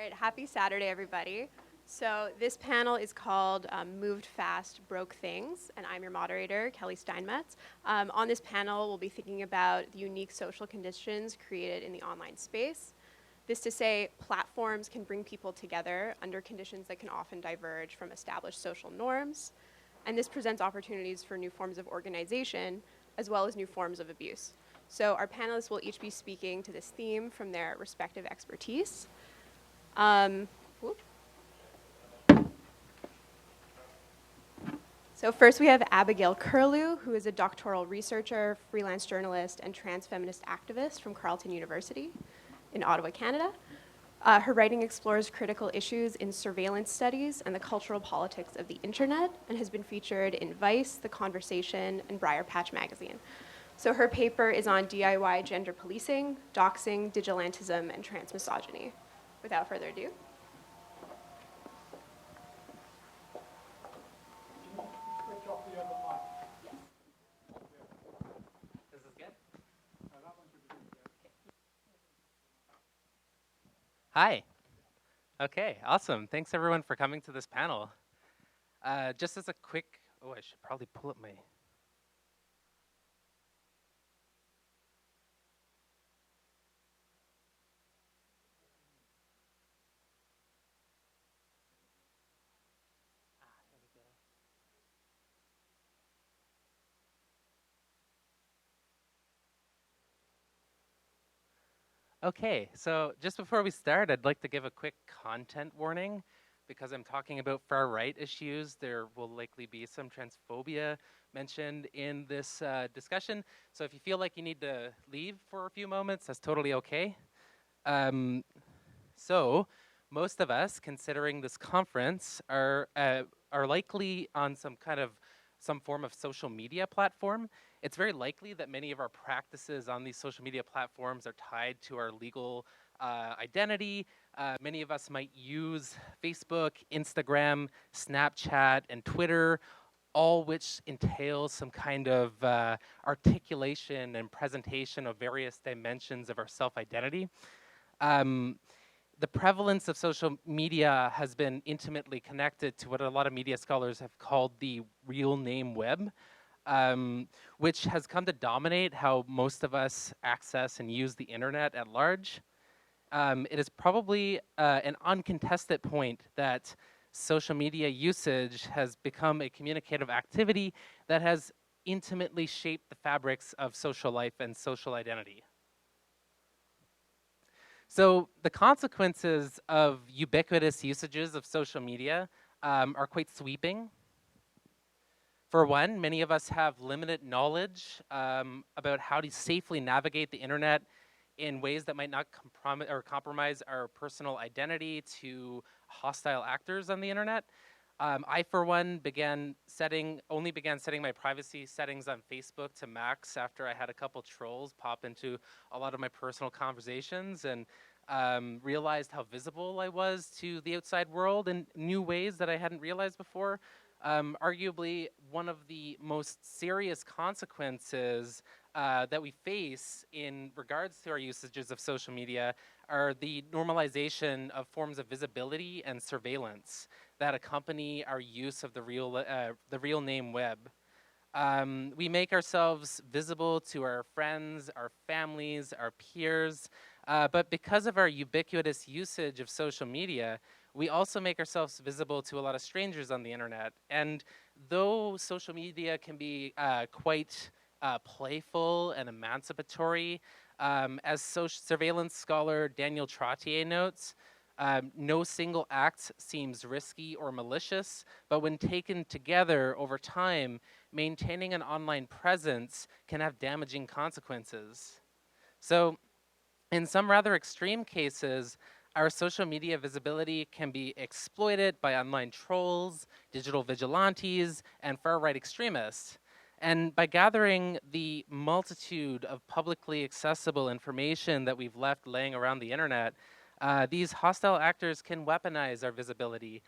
right, happy Saturday, everybody. So this panel is called Moved Fast, Broke Things, and I'm your moderator, Kelly Steinmetz. On this panel, we'll be thinking about the unique social conditions created in the online space. This to say, platforms can bring people together under conditions that can often diverge from established social norms, and this presents opportunities for new forms of organization, as well as new forms of abuse. So our panelists will each be speaking to this theme from their respective expertise. So first we have Abigail Curlew, who is a doctoral researcher, freelance journalist, and trans feminist activist from Carleton University in Ottawa, Canada. Her writing explores critical issues in surveillance studies and the cultural politics of the internet, and has been featured in Vice, The Conversation, and Briar Patch magazine. So her paper is on DIY gender policing, doxxing, digilantism, and transmisogyny. Without further ado. Hi. Okay, awesome. Thanks everyone for coming to this panel. Just as a quick, I should probably pull up my. There we go. Okay, so just before we start, I'd like to give a quick content warning. Because I'm talking about far-right issues, there will likely be some transphobia mentioned in this discussion. So if you feel like you need to leave for a few moments, that's totally okay. So most of us, considering this conference, are likely on some form of social media platform. It's very likely that many of our practices on these social media platforms are tied to our legal identity. Many of us might use Facebook, Instagram, Snapchat, and Twitter, all which entails some kind of articulation and presentation of various dimensions of our self-identity. The prevalence of social media has been intimately connected to what a lot of media scholars have called the real name web, which has come to dominate how most of us access and use the internet at large. It is probably an uncontested point that social media usage has become a communicative activity that has intimately shaped the fabrics of social life and social identity. So the consequences of ubiquitous usages of social media are quite sweeping. For one, many of us have limited knowledge about how to safely navigate the internet in ways that might not compromise our personal identity to hostile actors on the internet. I, for one, only began setting my privacy settings on Facebook to max after I had a couple trolls pop into a lot of my personal conversations and realized how visible I was to the outside world in new ways that I hadn't realized before. Arguably, one of the most serious consequences that we face in regards to our usages of social media are the normalization of forms of visibility and surveillance that accompany our use of the real name web. We make ourselves visible to our friends, our families, our peers, but because of our ubiquitous usage of social media, we also make ourselves visible to a lot of strangers on the internet. And though social media can be quite playful and emancipatory, as surveillance scholar Daniel Trottier notes, no single act seems risky or malicious, but when taken together over time, maintaining an online presence can have damaging consequences. So, in some rather extreme cases, our social media visibility can be exploited by online trolls, digital vigilantes, and far-right extremists. And by gathering the multitude of publicly accessible information that we've left laying around the internet, these hostile actors can weaponize our visibility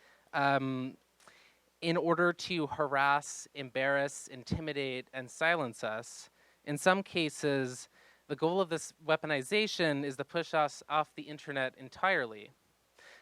in order to harass, embarrass, intimidate, and silence us. In some cases, the goal of this weaponization is to push us off the internet entirely.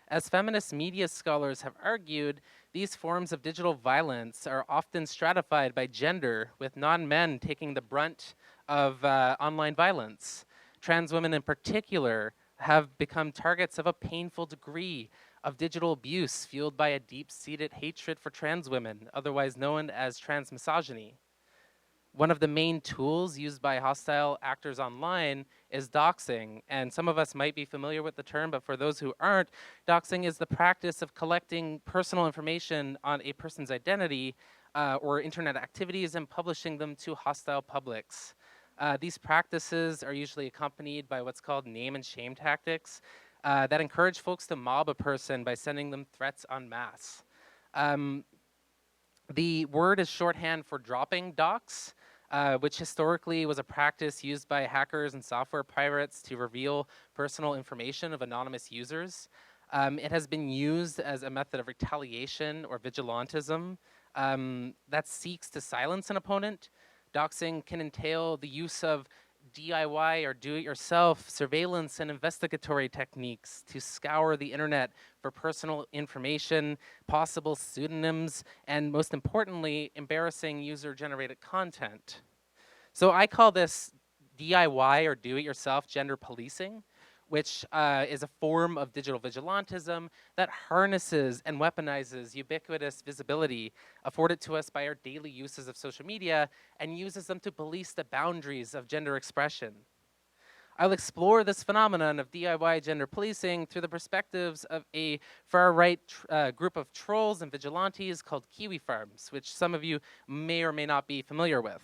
As feminist media scholars have argued, these forms of digital violence are often stratified by gender, with non-men taking the brunt of online violence. Trans women in particular have become targets of a painful degree of digital abuse fueled by a deep-seated hatred for trans women, otherwise known as transmisogyny. One of the main tools used by hostile actors online is doxxing, and some of us might be familiar with the term, but for those who aren't, doxxing is the practice of collecting personal information on a person's identity or internet activities and publishing them to hostile publics. These practices are usually accompanied by what's called name and shame tactics that encourage folks to mob a person by sending them threats en masse. The word is shorthand for dropping docs, which historically was a practice used by hackers and software pirates to reveal personal information of anonymous users. It has been used as a method of retaliation or vigilantism that seeks to silence an opponent. Doxing can entail the use of DIY or do-it-yourself surveillance and investigatory techniques to scour the internet for personal information, possible pseudonyms, and most importantly, embarrassing user-generated content. So I call this DIY or do-it-yourself gender policing, which is a form of digital vigilantism that harnesses and weaponizes ubiquitous visibility afforded to us by our daily uses of social media and uses them to police the boundaries of gender expression. I'll explore this phenomenon of DIY gender policing through the perspectives of a far-right group of trolls and vigilantes called Kiwi Farms, which some of you may or may not be familiar with.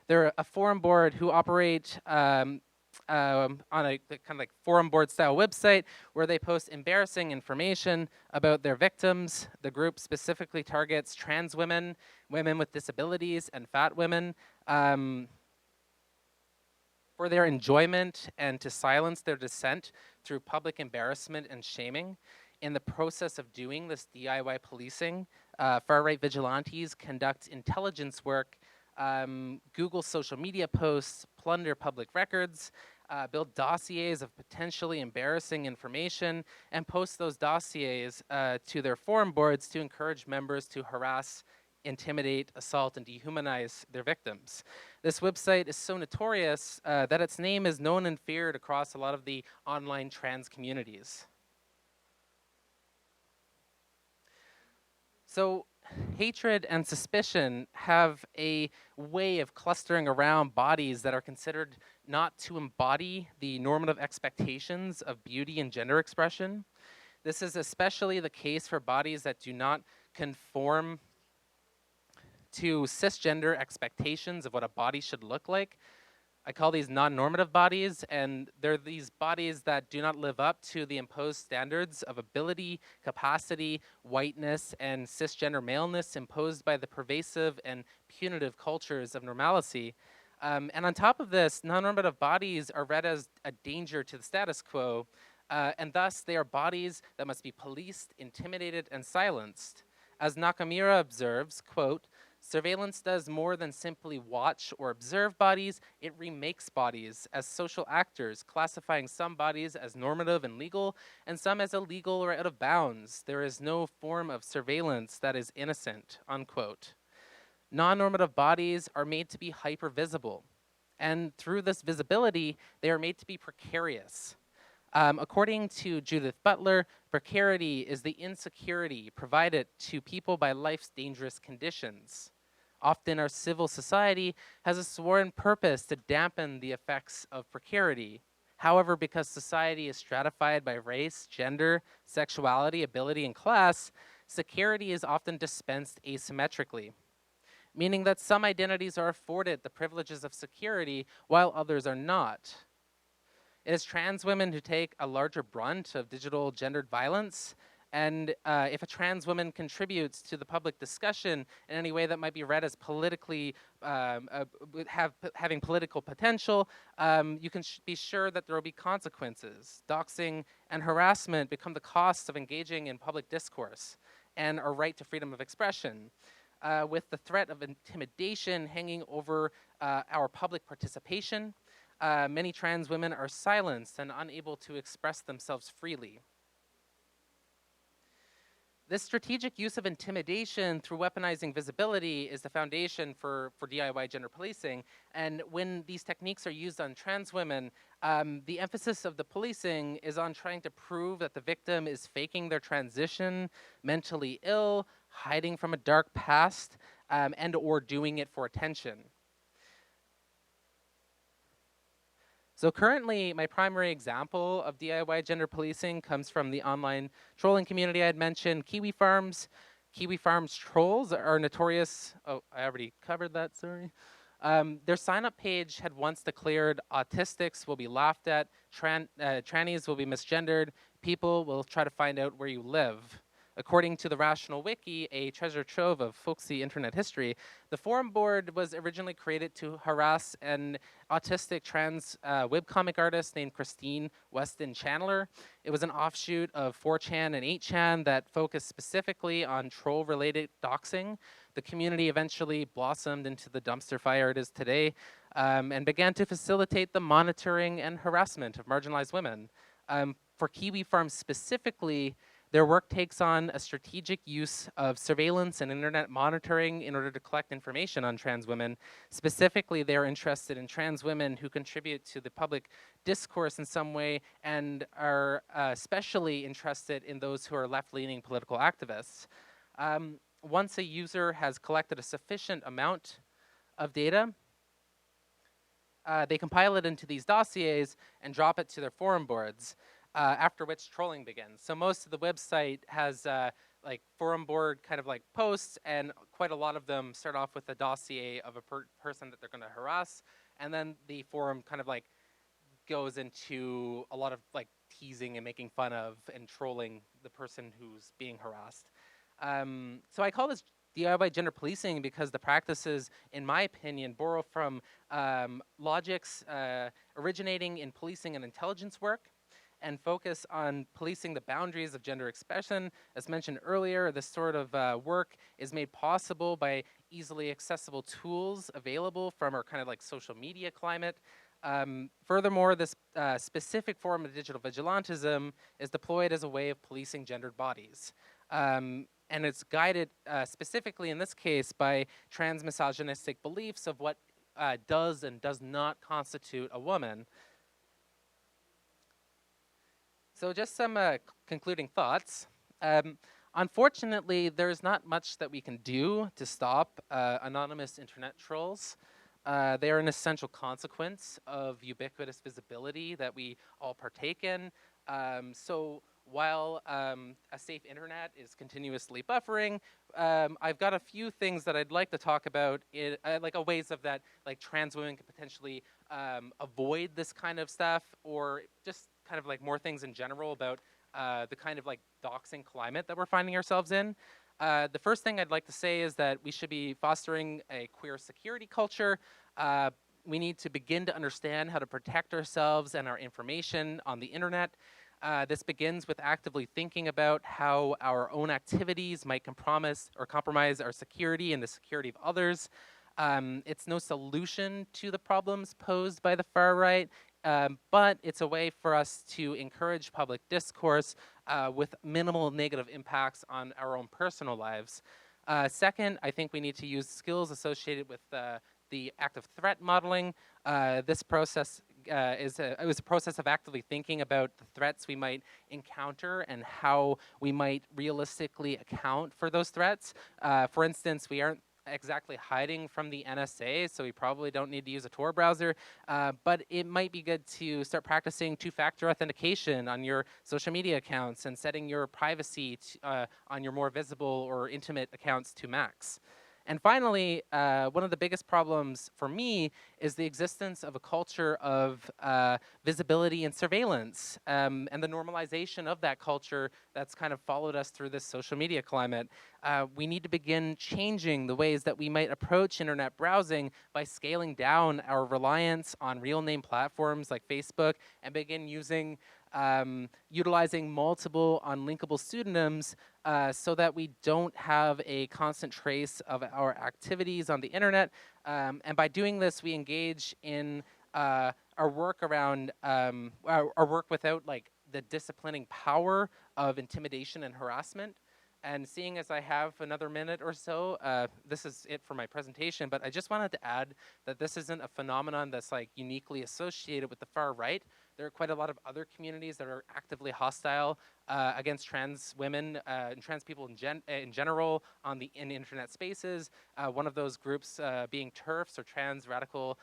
They're a forum board who operate on a kind of like forum board style website where they post embarrassing information about their victims. The group specifically targets trans women, women with disabilities, and fat women for their enjoyment and to silence their dissent through public embarrassment and shaming. In the process of doing this DIY policing, far-right vigilantes conduct intelligence work, Google social media posts, plunder public records, build dossiers of potentially embarrassing information, and post those dossiers to their forum boards to encourage members to harass, intimidate, assault, and dehumanize their victims. This website is so notorious that its name is known and feared across a lot of the online trans communities. So hatred and suspicion have a way of clustering around bodies that are considered not to embody the normative expectations of beauty and gender expression. This is especially the case for bodies that do not conform to cisgender expectations of what a body should look like. I call these non-normative bodies, and they're these bodies that do not live up to the imposed standards of ability, capacity, whiteness, and cisgender maleness imposed by the pervasive and punitive cultures of normalcy. And on top of this, non-normative bodies are read as a danger to the status quo, and thus they are bodies that must be policed, intimidated, and silenced. As Nakamura observes, quote, "Surveillance does more than simply watch or observe bodies, it remakes bodies as social actors, classifying some bodies as normative and legal, and some as illegal or out of bounds. There is no form of surveillance that is innocent," unquote. Non-normative bodies are made to be hyper-visible, and through this visibility, they are made to be precarious. According to Judith Butler, precarity is the insecurity provided to people by life's dangerous conditions. Often our civil society has a sworn purpose to dampen the effects of precarity. However, because society is stratified by race, gender, sexuality, ability, and class, security is often dispensed asymmetrically, meaning that some identities are afforded the privileges of security while others are not. It is trans women who take a larger brunt of digital gendered violence, and if a trans woman contributes to the public discussion in any way that might be read as politically, having political potential, you can be sure that there will be consequences. Doxing and harassment become the costs of engaging in public discourse and our right to freedom of expression. With the threat of intimidation hanging over our public participation, many trans women are silenced and unable to express themselves freely. This strategic use of intimidation through weaponizing visibility is the foundation for DIY gender policing. And when these techniques are used on trans women, the emphasis of the policing is on trying to prove that the victim is faking their transition, mentally ill, hiding from a dark past, and or doing it for attention. So currently, my primary example of DIY gender policing comes from the online trolling community I had mentioned, Kiwi Farms. Kiwi Farms trolls are notorious. Oh, I already covered that, sorry. Their sign-up page had once declared autistics will be laughed at, trannies will be misgendered, people will try to find out where you live. According to the Rational Wiki, a treasure trove of folksy internet history, the forum board was originally created to harass an autistic trans webcomic artist named Christine Weston Chandler. It was an offshoot of 4chan and 8chan that focused specifically on troll-related doxing. The community eventually blossomed into the dumpster fire it is today, and began to facilitate the monitoring and harassment of marginalized women. For Kiwi Farms specifically, their work takes on a strategic use of surveillance and internet monitoring in order to collect information on trans women. Specifically, they're interested in trans women who contribute to the public discourse in some way and are especially interested in those who are left-leaning political activists. Once a user has collected a sufficient amount of data, they compile it into these dossiers and drop it to their forum boards. After which trolling begins. So most of the website has like forum board kind of like posts, and quite a lot of them start off with a dossier of a person that they're going to harass, and then the forum kind of like goes into a lot of like teasing and making fun of and trolling the person who's being harassed. So I call this DIY gender policing because the practices, in my opinion, borrow from logics originating in policing and intelligence work, and focus on policing the boundaries of gender expression. As mentioned earlier, this sort of work is made possible by easily accessible tools available from our kind of like social media climate. Furthermore, this specific form of digital vigilantism is deployed as a way of policing gendered bodies. And it's guided specifically in this case by transmisogynistic beliefs of what does and does not constitute a woman. So just some concluding thoughts. Unfortunately, there's not much that we can do to stop anonymous internet trolls. They are an essential consequence of ubiquitous visibility that we all partake in. So while a safe internet is continuously buffering, I've got a few things that I'd like to talk about, like ways of that, like trans women could potentially avoid this kind of stuff, or just kind of like more things in general about the kind of like doxing climate that we're finding ourselves in. The first thing I'd like to say is that we should be fostering a queer security culture. We need to begin to understand how to protect ourselves and our information on the internet. This begins with actively thinking about how our own activities might compromise our security and the security of others. It's no solution to the problems posed by the far right, but it's a way for us to encourage public discourse with minimal negative impacts on our own personal lives. Second, I think we need to use skills associated with the active threat modeling. This process it was a process of actively thinking about the threats we might encounter and how we might realistically account for those threats. For instance, we aren't exactly hiding from the NSA, so we probably don't need to use a Tor browser, but it might be good to start practicing two-factor authentication on your social media accounts and setting your privacy on your more visible or intimate accounts to max. And finally, one of the biggest problems for me is the existence of a culture of visibility and surveillance, and the normalization of that culture that's kind of followed us through this social media climate. We need to begin changing the ways that we might approach internet browsing by scaling down our reliance on real name platforms like Facebook and begin utilizing multiple unlinkable pseudonyms so that we don't have a constant trace of our activities on the internet. And by doing this, we engage in our work around our work without like the disciplining power of intimidation and harassment. And seeing as I have another minute or so, this is it for my presentation, but I just wanted to add that this isn't a phenomenon that's like uniquely associated with the far right. There are quite a lot of other communities that are actively hostile against trans women and trans people in general in internet spaces. One of those groups being TERFs, or trans radical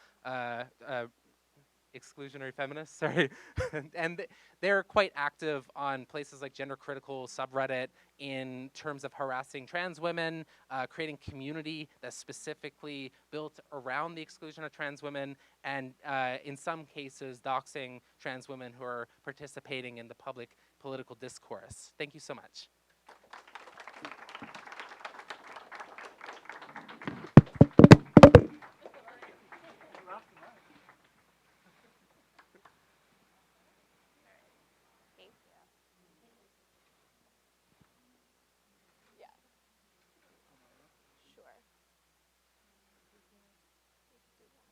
exclusionary feminists, sorry. And they're quite active on places like Gender Critical subreddit in terms of harassing trans women, creating community that's specifically built around the exclusion of trans women, and in some cases doxing trans women who are participating in the public political discourse. Thank you so much. Thank you. Yeah. Sure. We could do that.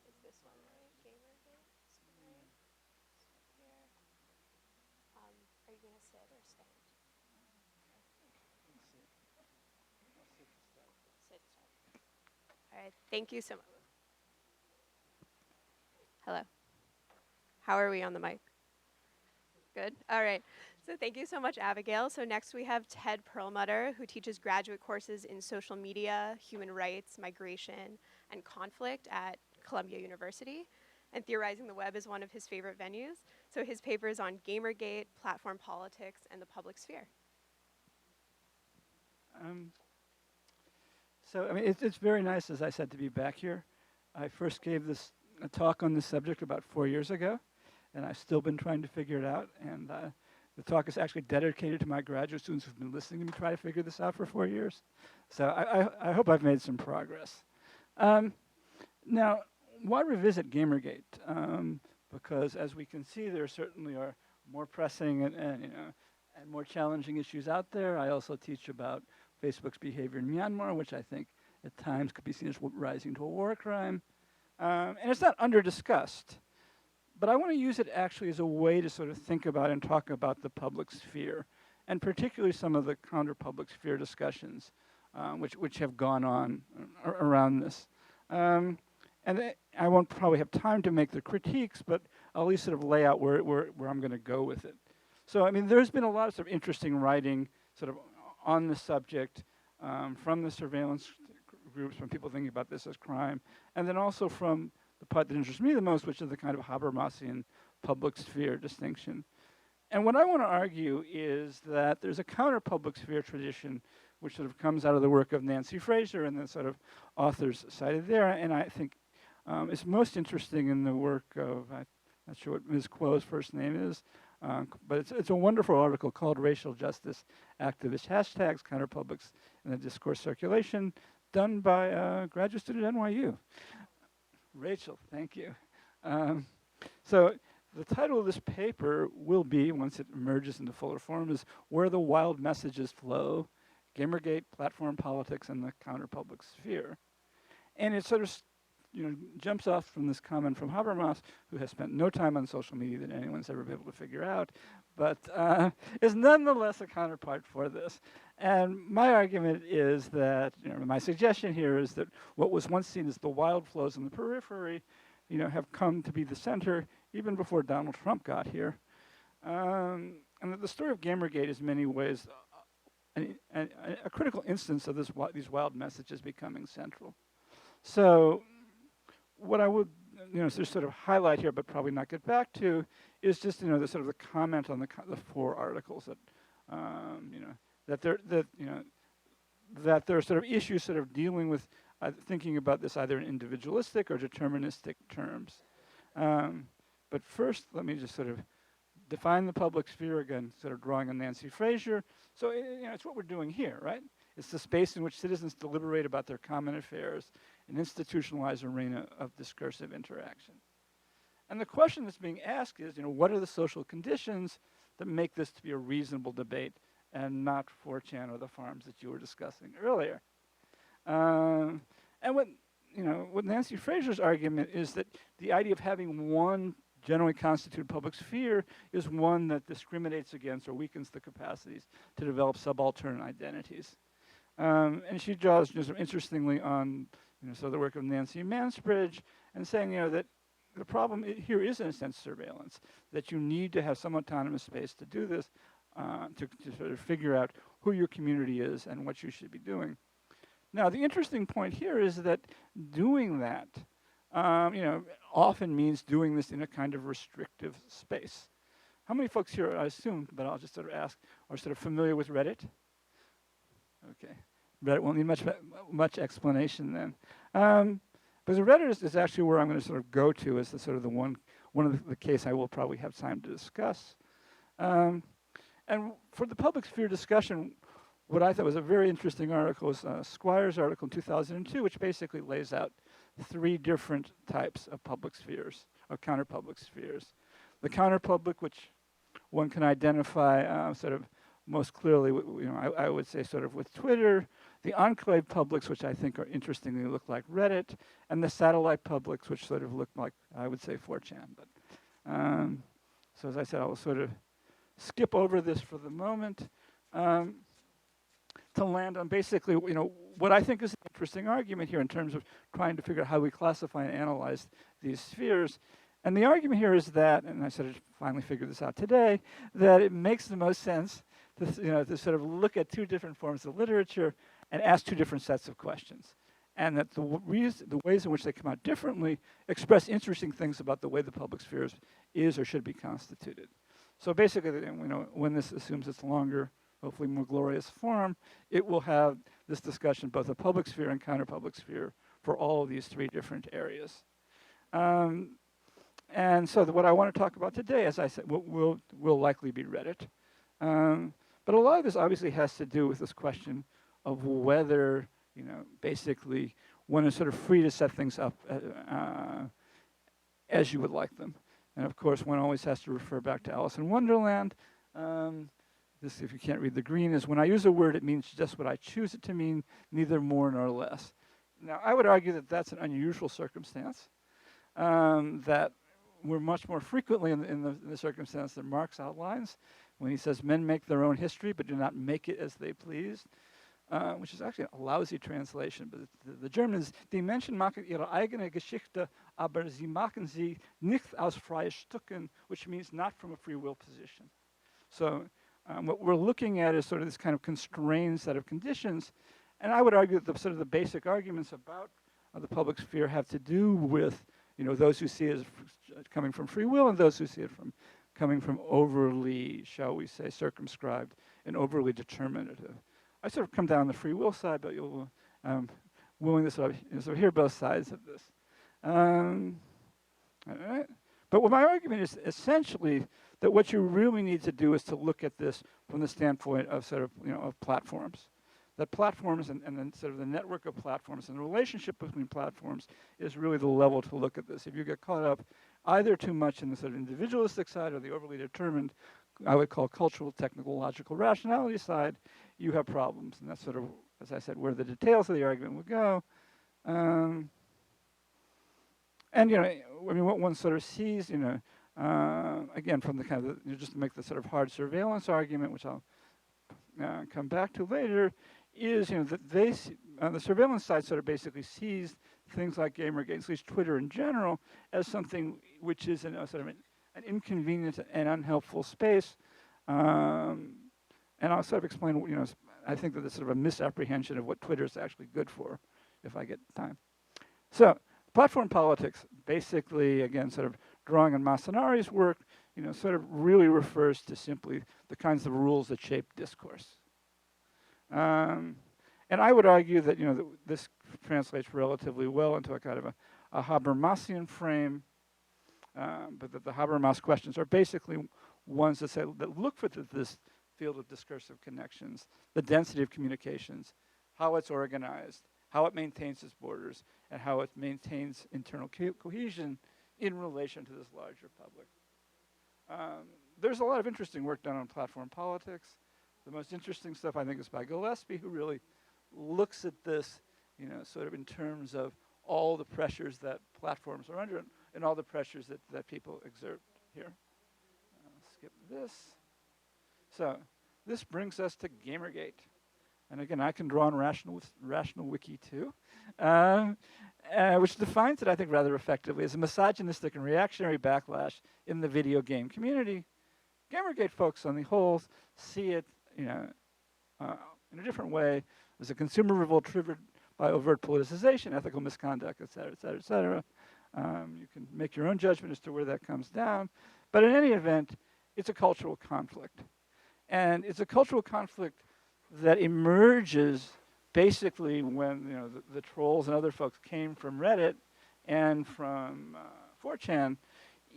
Is this one right? Gamergate? This one right? Sit here. Are you gonna sit or stand? Sit. Start. All right. Thank you so much. Hello. How are we on the mic? Good. All right. So thank you so much, Abigail. So next we have Ted Perlmutter, who teaches graduate courses in social media, human rights, migration, and conflict at Columbia University. And Theorizing the Web is one of his favorite venues. So his paper is on Gamergate, platform politics, and the public sphere. I mean, it's very nice, as I said, to be back here. I first gave a talk on this subject about 4 years ago, and I've still been trying to figure it out. And the talk is actually dedicated to my graduate students who've been listening to me try to figure this out for 4 years. So I hope I've made some progress. Now, why revisit Gamergate? Because as we can see, there certainly are more pressing and more challenging issues out there. I also teach about Facebook's behavior in Myanmar, which I think at times could be seen as rising to a war crime. And it's not under-discussed, but I want to use it actually as a way to sort of think about and talk about the public sphere, and particularly some of the counter-public sphere discussions which have gone on around this. And I won't probably have time to make the critiques, but I'll at least sort of lay out where I'm going to go with it. So, I mean, there's been a lot of sort of interesting writing sort of on the subject from the surveillance groups, from people thinking about this as crime, and then also from the part that interests me the most, which is the kind of Habermasian public sphere distinction. And what I want to argue is that there's a counter-public sphere tradition which sort of comes out of the work of Nancy Fraser and the sort of authors cited there, and I think it's most interesting in the work of, I'm not sure what Ms. Kuo's first name is, but it's a wonderful article called Racial Justice Activist Hashtags, Counterpublics in the Discourse Circulation, done by a graduate student at NYU. Rachel, thank you. So the title of this paper will be, once it emerges into fuller form, is Where the Wild Messages Flow, Gamergate, Platform Politics, and the Counterpublic Sphere. And it sort of jumps off from this comment from Habermas, who has spent no time on social media that anyone's ever been able to figure out, but is nonetheless a counterpart for this. And my argument is that, my suggestion here is that what was once seen as the wild flows in the periphery, have come to be the center even before Donald Trump got here. And that the story of Gamergate is in many ways a critical instance of these wild messages becoming central. So what I would, sort of highlight here, but probably not get back to, is just, the sort of the comment on the 4 articles that, that there are sort of issues sort of dealing with thinking about this either in individualistic or deterministic terms. But first, let me just sort of define the public sphere again, sort of drawing on Nancy Fraser. So, it's what we're doing here, right? It's the space in which citizens deliberate about their common affairs, an institutionalized arena of discursive interaction. And the question that's being asked is, what are the social conditions that make this to be a reasonable debate and not 4chan or the farms that you were discussing earlier? And what Nancy Fraser's argument is that the idea of having one generally constituted public sphere is one that discriminates against or weakens the capacities to develop subaltern identities. And she draws just interestingly on so the work of Nancy Mansbridge and saying that the problem here is in a sense surveillance, that you need to have some autonomous space to do this, to sort of figure out who your community is and what you should be doing. Now the interesting point here is that doing that often means doing this in a kind of restrictive space. How many folks here, I assume, but I'll just sort of ask, are sort of familiar with Reddit? Okay. Reddit won't need much explanation then. Because Reddit is actually where I'm going to sort of go to as the sort of one of the case I will probably have time to discuss. And for the public sphere discussion, what I thought was a very interesting article is Squire's article in 2002, which basically lays out 3 different types of public spheres, or counter-public spheres. The counter-public, which one can identify sort of most clearly, I would say sort of with Twitter, the enclave publics, which I think are interestingly look like Reddit, and the satellite publics, which sort of look like, I would say, 4chan. But so as I said, I will sort of skip over this for the moment to land on basically, what I think is an interesting argument here in terms of trying to figure out how we classify and analyze these spheres. And the argument here is that, and I sort of finally figured this out today, that it makes the most sense to sort of look at 2 different forms of literature and ask 2 different sets of questions. And that the ways in which they come out differently express interesting things about the way the public sphere is or should be constituted. So basically, when this assumes its longer, hopefully more glorious form, it will have this discussion, both a public sphere and counter-public sphere, for all of these 3 different areas. And so what I want to talk about today, as I said, will likely be Reddit. But a lot of this obviously has to do with this question of whether, basically one is sort of free to set things up as you would like them. And of course, one always has to refer back to Alice in Wonderland. This, if you can't read the green, is when I use a word, it means just what I choose it to mean, neither more nor less. Now, I would argue that that's an unusual circumstance, that we're much more frequently in the circumstance that Marx outlines, when he says men make their own history but do not make it as they please, which is actually a lousy translation. But the German is, die Menschen machen ihre eigene Geschichte, aber sie machen sie nicht aus freien Stücken, which means not from a free will position. So what we're looking at is sort of this kind of constrained set of conditions. And I would argue that sort of the basic arguments about the public sphere have to do with those who see it as coming from free will and those who see it coming from overly, shall we say, circumscribed and overly determinative. I sort of come down the free will side, but you'll willing to sort of hear both sides of this. All right. But what my argument is essentially that what you really need to do is to look at this from the standpoint of sort of of platforms. That platforms and then sort of the network of platforms and the relationship between platforms is really the level to look at this. If you get caught up either too much in the sort of individualistic side or the overly determined, I would call cultural, technological rationality side, you have problems. And that's sort of, as I said, where the details of the argument would go. And what one sort of sees, again, from the kind of, just to make the sort of hard surveillance argument, which I'll come back to later, is that they on the surveillance side sort of basically sees things like Gamergate, at least Twitter in general, as something which is sort of an inconvenient and unhelpful space. And I'll sort of explain, I think that it's sort of a misapprehension of what Twitter is actually good for, if I get time. So platform politics, basically, again, sort of drawing on Masanari's work, sort of really refers to simply the kinds of rules that shape discourse. And I would argue that, that this translates relatively well into a kind of a Habermasian frame, but that the Habermas questions are basically ones that look for this field of discursive connections, the density of communications, how it's organized, how it maintains its borders, and how it maintains internal cohesion in relation to this larger public. There's a lot of interesting work done on platform politics. The most interesting stuff, I think, is by Gillespie, who really looks at this, sort of in terms of all the pressures that platforms are under, and all the pressures that people exert here. Skip this. So this brings us to Gamergate. And again, I can draw on rational wiki too, which defines it, I think, rather effectively as a misogynistic and reactionary backlash in the video game community. Gamergate folks, on the whole, see it, in a different way, as a consumer revolt triggered by overt politicization, ethical misconduct, et cetera, et cetera, et cetera. You can make your own judgment as to where that comes down. But in any event, it's a cultural conflict. And it's a cultural conflict that emerges basically when the trolls and other folks came from Reddit and from 4chan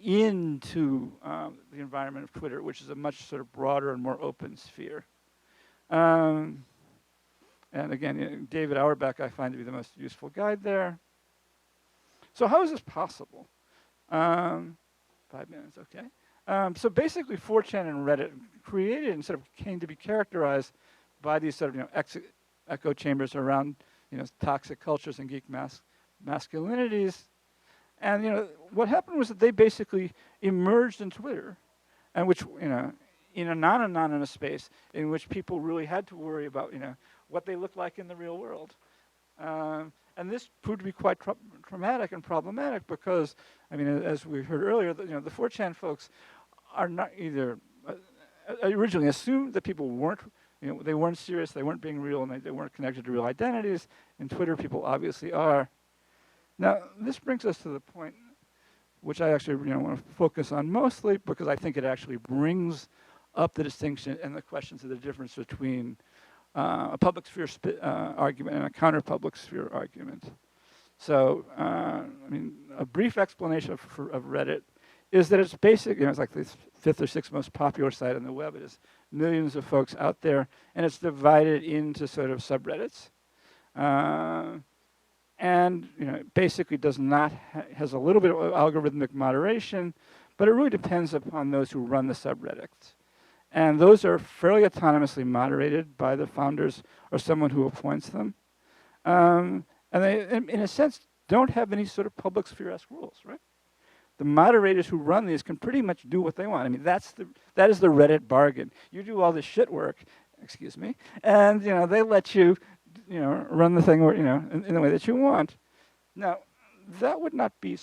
into the environment of Twitter, which is a much sort of broader and more open sphere. And again, David Auerbach I find to be the most useful guide there. So how is this possible? 5 minutes, okay. So basically 4chan and Reddit created and sort of came to be characterized by these sort of echo chambers around toxic cultures and geek masculinities. And what happened was that they basically emerged in Twitter, and which in a non-anonymous space in which people really had to worry about what they looked like in the real world. And this proved to be quite traumatic and problematic because, as we heard earlier, the 4chan folks are not either originally assumed that people weren't, they weren't serious, they weren't being real, and they weren't connected to real identities. In Twitter, people obviously are. Now, this brings us to the point which I actually want to focus on mostly because I think it actually brings up the distinction and the questions of the difference between a public sphere argument and a counter-public sphere argument. So, a brief explanation of Reddit is that it's basic, it's like the 5th or 6th most popular site on the web. It has millions of folks out there, and it's divided into sort of subreddits. And it basically does not, has a little bit of algorithmic moderation, but it really depends upon those who run the subreddits. And those are fairly autonomously moderated by the founders or someone who appoints them. And they, in a sense, don't have any sort of public sphere-esque rules, right? The moderators who run these can pretty much do what they want. that is the Reddit bargain. You do all this shit work, excuse me, and they let you, run the thing in the way that you want. Now, that would not be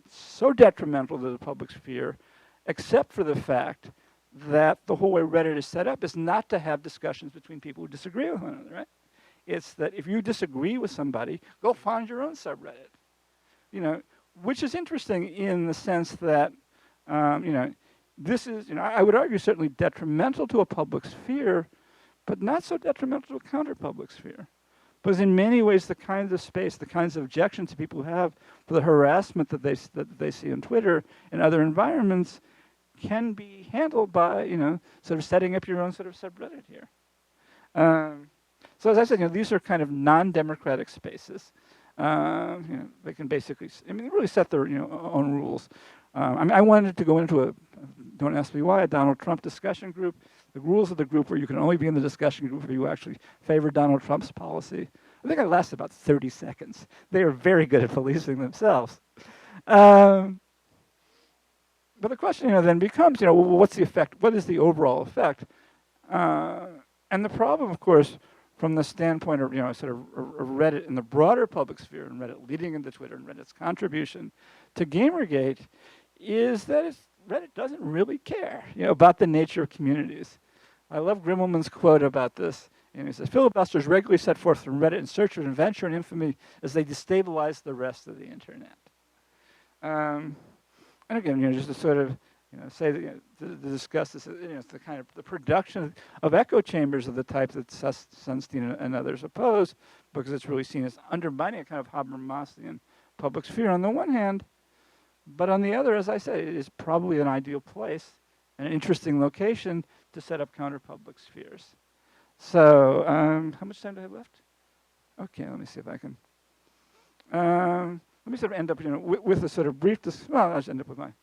so detrimental to the public sphere, except for the fact that the whole way Reddit is set up is not to have discussions between people who disagree with one another, right? It's that if you disagree with somebody, go find your own subreddit. Which is interesting in the sense that, this is, I would argue certainly detrimental to a public sphere, but not so detrimental to a counter-public sphere. Because in many ways, the kinds of space, the kinds of objections people have for the harassment that they see on Twitter and other environments can be handled by, sort of setting up your own sort of subreddit here. So as I said, these are kind of non-democratic spaces. They can basically, they really set their own rules. I wanted to go into don't ask me why, a Donald Trump discussion group. The rules of the group where you can only be in the discussion group if you actually favor Donald Trump's policy. I think I lasted about 30 seconds. They are very good at policing themselves. But the question then becomes, what's the effect? What is the overall effect? And the problem, of course, from the standpoint of sort of Reddit in the broader public sphere and Reddit leading into Twitter and Reddit's contribution to Gamergate is that Reddit doesn't really care about the nature of communities. I love Grimmelman's quote about this. He says, filibusters regularly set forth from Reddit in search of adventure and infamy as they destabilize the rest of the internet. And again, just to sort of say that, to discuss this, the kind of the production of echo chambers of the type that Sunstein and others oppose, because it's really seen as undermining a kind of Habermasian public sphere on the one hand, but on the other, as I say, it is probably an ideal place, an interesting location to set up counter-public spheres. So, how much time do I have left? Okay, let me see if I can. Let me sort of end up, with a sort of brief. I'll just end up with my.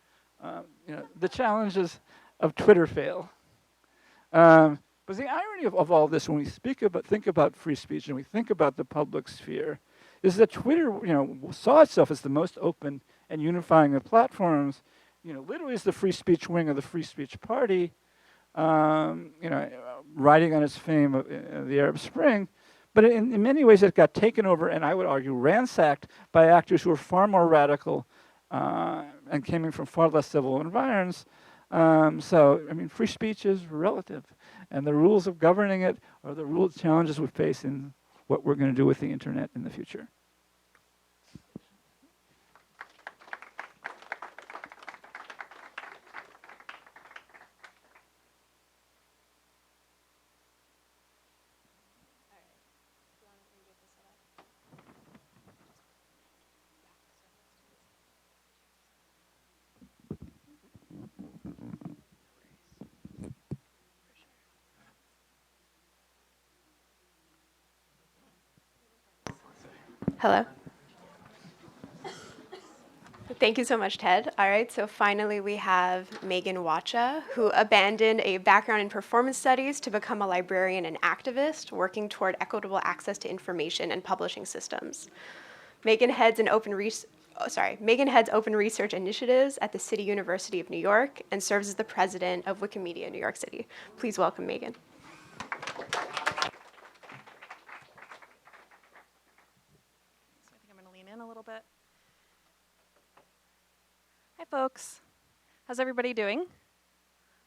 The challenges of Twitter fail. But the irony of all this, when we think about free speech and we think about the public sphere, is that Twitter, saw itself as the most open and unifying the platforms, literally is the free speech wing of the free speech party, riding on its fame of the Arab Spring. But in many ways, it got taken over, and I would argue ransacked by actors who were far more radical and came from far less civil environs. So, I mean, free speech is relative, and the rules of governing it are the real challenges we face in what we're going to do with the internet in the future. Hello. Thank you so much, Ted. All right, so finally we have Megan Wacha, who abandoned a background in performance studies to become a librarian and activist, working toward equitable access to information and publishing systems. Megan heads open research initiatives at the City University of New York and serves as the president of Wikimedia New York City. Please welcome Megan. A little bit. Hi, folks. How's everybody doing?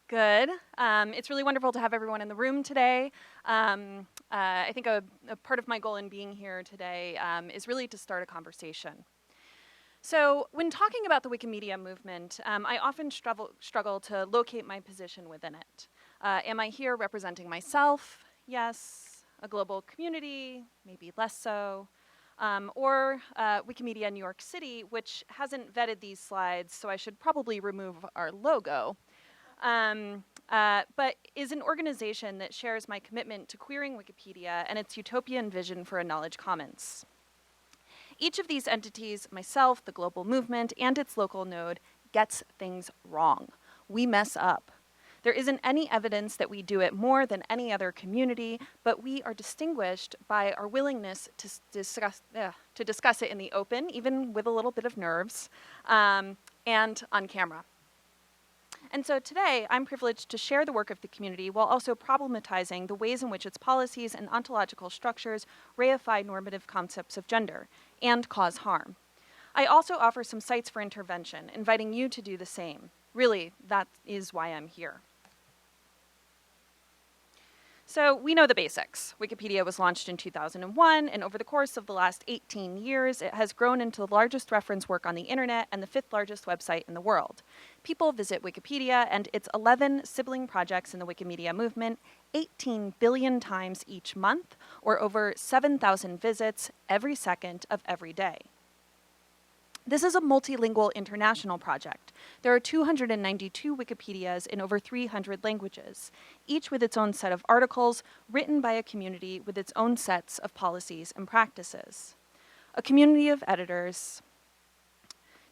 Good. It's really wonderful to have everyone in the room today. I think a part of my goal in being here today is really to start a conversation. So when talking about the Wikimedia movement, I often struggle to locate my position within it. Am I here representing myself? Yes. A global community? Maybe less so. Or Wikimedia New York City, which hasn't vetted these slides, so I should probably remove our logo, but is an organization that shares my commitment to queering Wikipedia and its utopian vision for a knowledge commons. Each of these entities, myself, the global movement, and its local node, gets things wrong. We mess up. There isn't any evidence that we do it more than any other community, but we are distinguished by our willingness to discuss it in the open, even with a little bit of nerves, and on camera. And so today, I'm privileged to share the work of the community while also problematizing the ways in which its policies and ontological structures reify normative concepts of gender and cause harm. I also offer some sites for intervention, inviting you to do the same. Really, that is why I'm here. So we know the basics. Wikipedia was launched in 2001, and over the course of the last 18 years, it has grown into the largest reference work on the internet and the 5th largest website in the world. People visit Wikipedia and its 11 sibling projects in the Wikimedia movement 18 billion times each month, or over 7,000 visits every second of every day. This is a multilingual international project. There are 292 Wikipedias in over 300 languages, each with its own set of articles written by a community with its own sets of policies and practices. A community of editors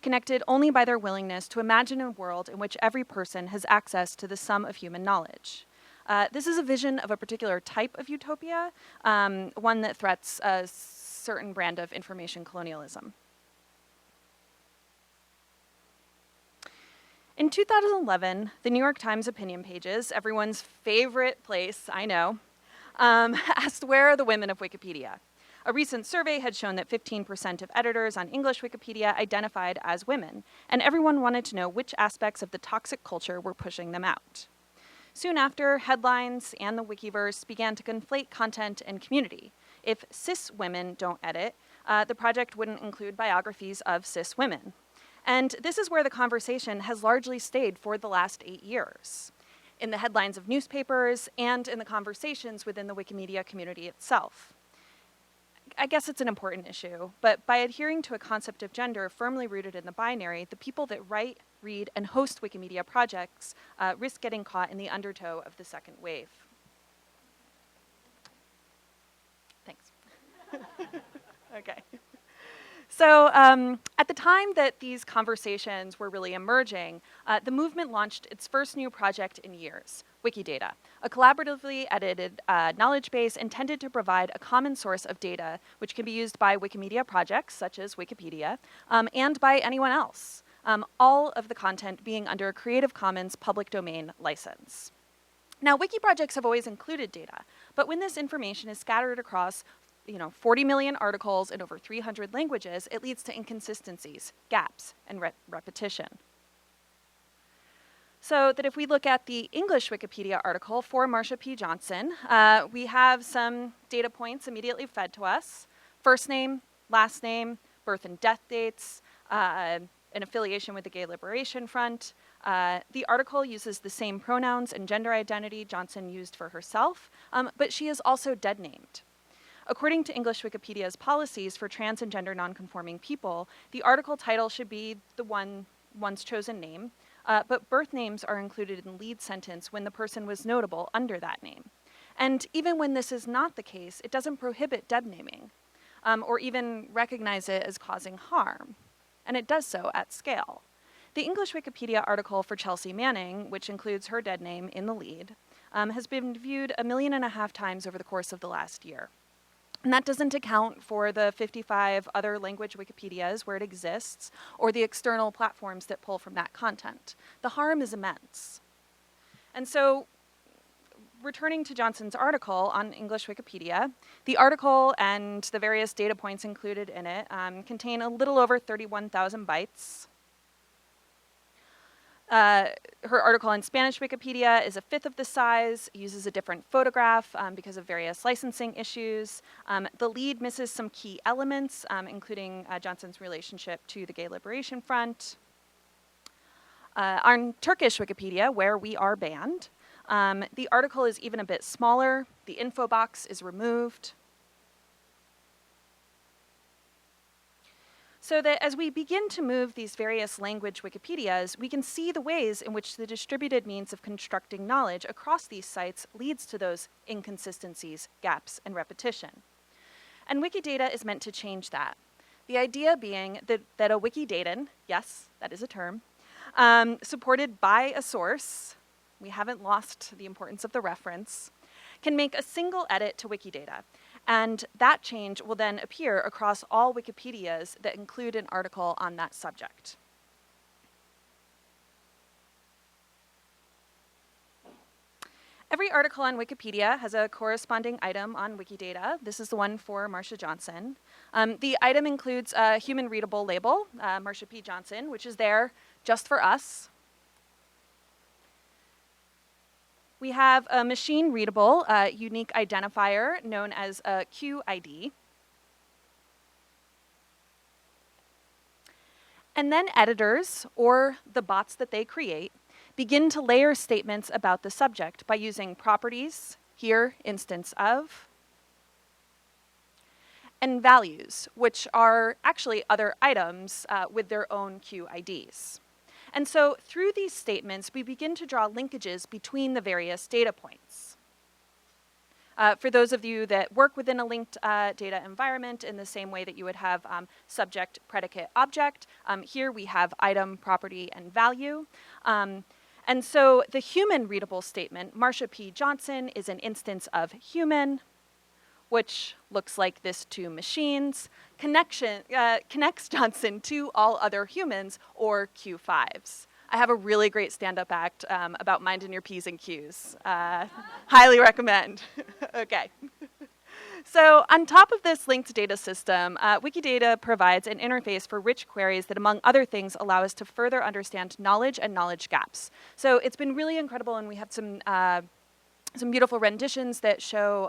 connected only by their willingness to imagine a world in which every person has access to the sum of human knowledge. This is a vision of a particular type of utopia, one that threats a certain brand of information colonialism. In 2011, the New York Times opinion pages, everyone's favorite place, I know, asked, where are the women of Wikipedia? A recent survey had shown that 15% of editors on English Wikipedia identified as women, and everyone wanted to know which aspects of the toxic culture were pushing them out. Soon after, headlines and the Wikiverse began to conflate content and community. If cis women don't edit, the project wouldn't include biographies of cis women. And this is where the conversation has largely stayed for the last 8 years, in the headlines of newspapers and in the conversations within the Wikimedia community itself. I guess it's an important issue, but by adhering to a concept of gender firmly rooted in the binary, the people that write, read, and host Wikimedia projects risk getting caught in the undertow of the second wave. Thanks. Okay. So at the time that these conversations were really emerging, the movement launched its first new project in years, Wikidata, a collaboratively edited knowledge base intended to provide a common source of data which can be used by Wikimedia projects, such as Wikipedia, and by anyone else, all of the content being under a Creative Commons public domain license. Now, wiki projects have always included data, but when this information is scattered across 40 million articles in over 300 languages, it leads to inconsistencies, gaps, and repetition. So that if we look at the English Wikipedia article for Marsha P. Johnson, we have some data points immediately fed to us: first name, last name, birth and death dates, an affiliation with the Gay Liberation Front. The article uses the same pronouns and gender identity Johnson used for herself, but she is also dead named. According to English Wikipedia's policies for trans and gender nonconforming people, the article title should be the one's chosen name, but birth names are included in the lead sentence when the person was notable under that name. And even when this is not the case, it doesn't prohibit dead naming, or even recognize it as causing harm, and it does so at scale. The English Wikipedia article for Chelsea Manning, which includes her dead name in the lead, has been viewed 1.5 million times over the course of the last year. And that doesn't account for the 55 other language Wikipedias where it exists, or the external platforms that pull from that content. The harm is immense. And so, returning to Johnson's article on English Wikipedia, the article and the various data points included in it contain a little over 31,000 bytes. Her article on Spanish Wikipedia is 1/5 of the size, uses a different photograph because of various licensing issues. The lead misses some key elements, including Johnson's relationship to the Gay Liberation Front. On Turkish Wikipedia, where we are banned, the article is even a bit smaller. The info box is removed. So that as we begin to move these various language Wikipedias, we can see the ways in which the distributed means of constructing knowledge across these sites leads to those inconsistencies, gaps, and repetition. And Wikidata is meant to change that. The idea being that a Wikidatan, yes, that is a term, supported by a source, we haven't lost the importance of the reference, can make a single edit to Wikidata. And that change will then appear across all Wikipedias that include an article on that subject. Every article on Wikipedia has a corresponding item on Wikidata. This is the one for Marsha Johnson. The item includes a human readable label, Marsha P. Johnson, which is there just for us. We have a machine-readable unique identifier known as a QID. And then editors, or the bots that they create, begin to layer statements about the subject by using properties, here, instance of, and values, which are actually other items with their own QIDs. And so through these statements, we begin to draw linkages between the various data points. For those of you that work within a linked data environment in the same way that you would have subject, predicate, object, here we have item, property, and value. And so the human readable statement, Marsha P. Johnson, is an instance of human, which looks like this to machines, connects Johnson to all other humans, or Q5s. I have a really great stand-up act about minding your P's and Q's. Highly recommend. Okay. So on top of this linked data system, Wikidata provides an interface for rich queries that, among other things, allow us to further understand knowledge and knowledge gaps. So it's been really incredible, and we have some beautiful renditions that show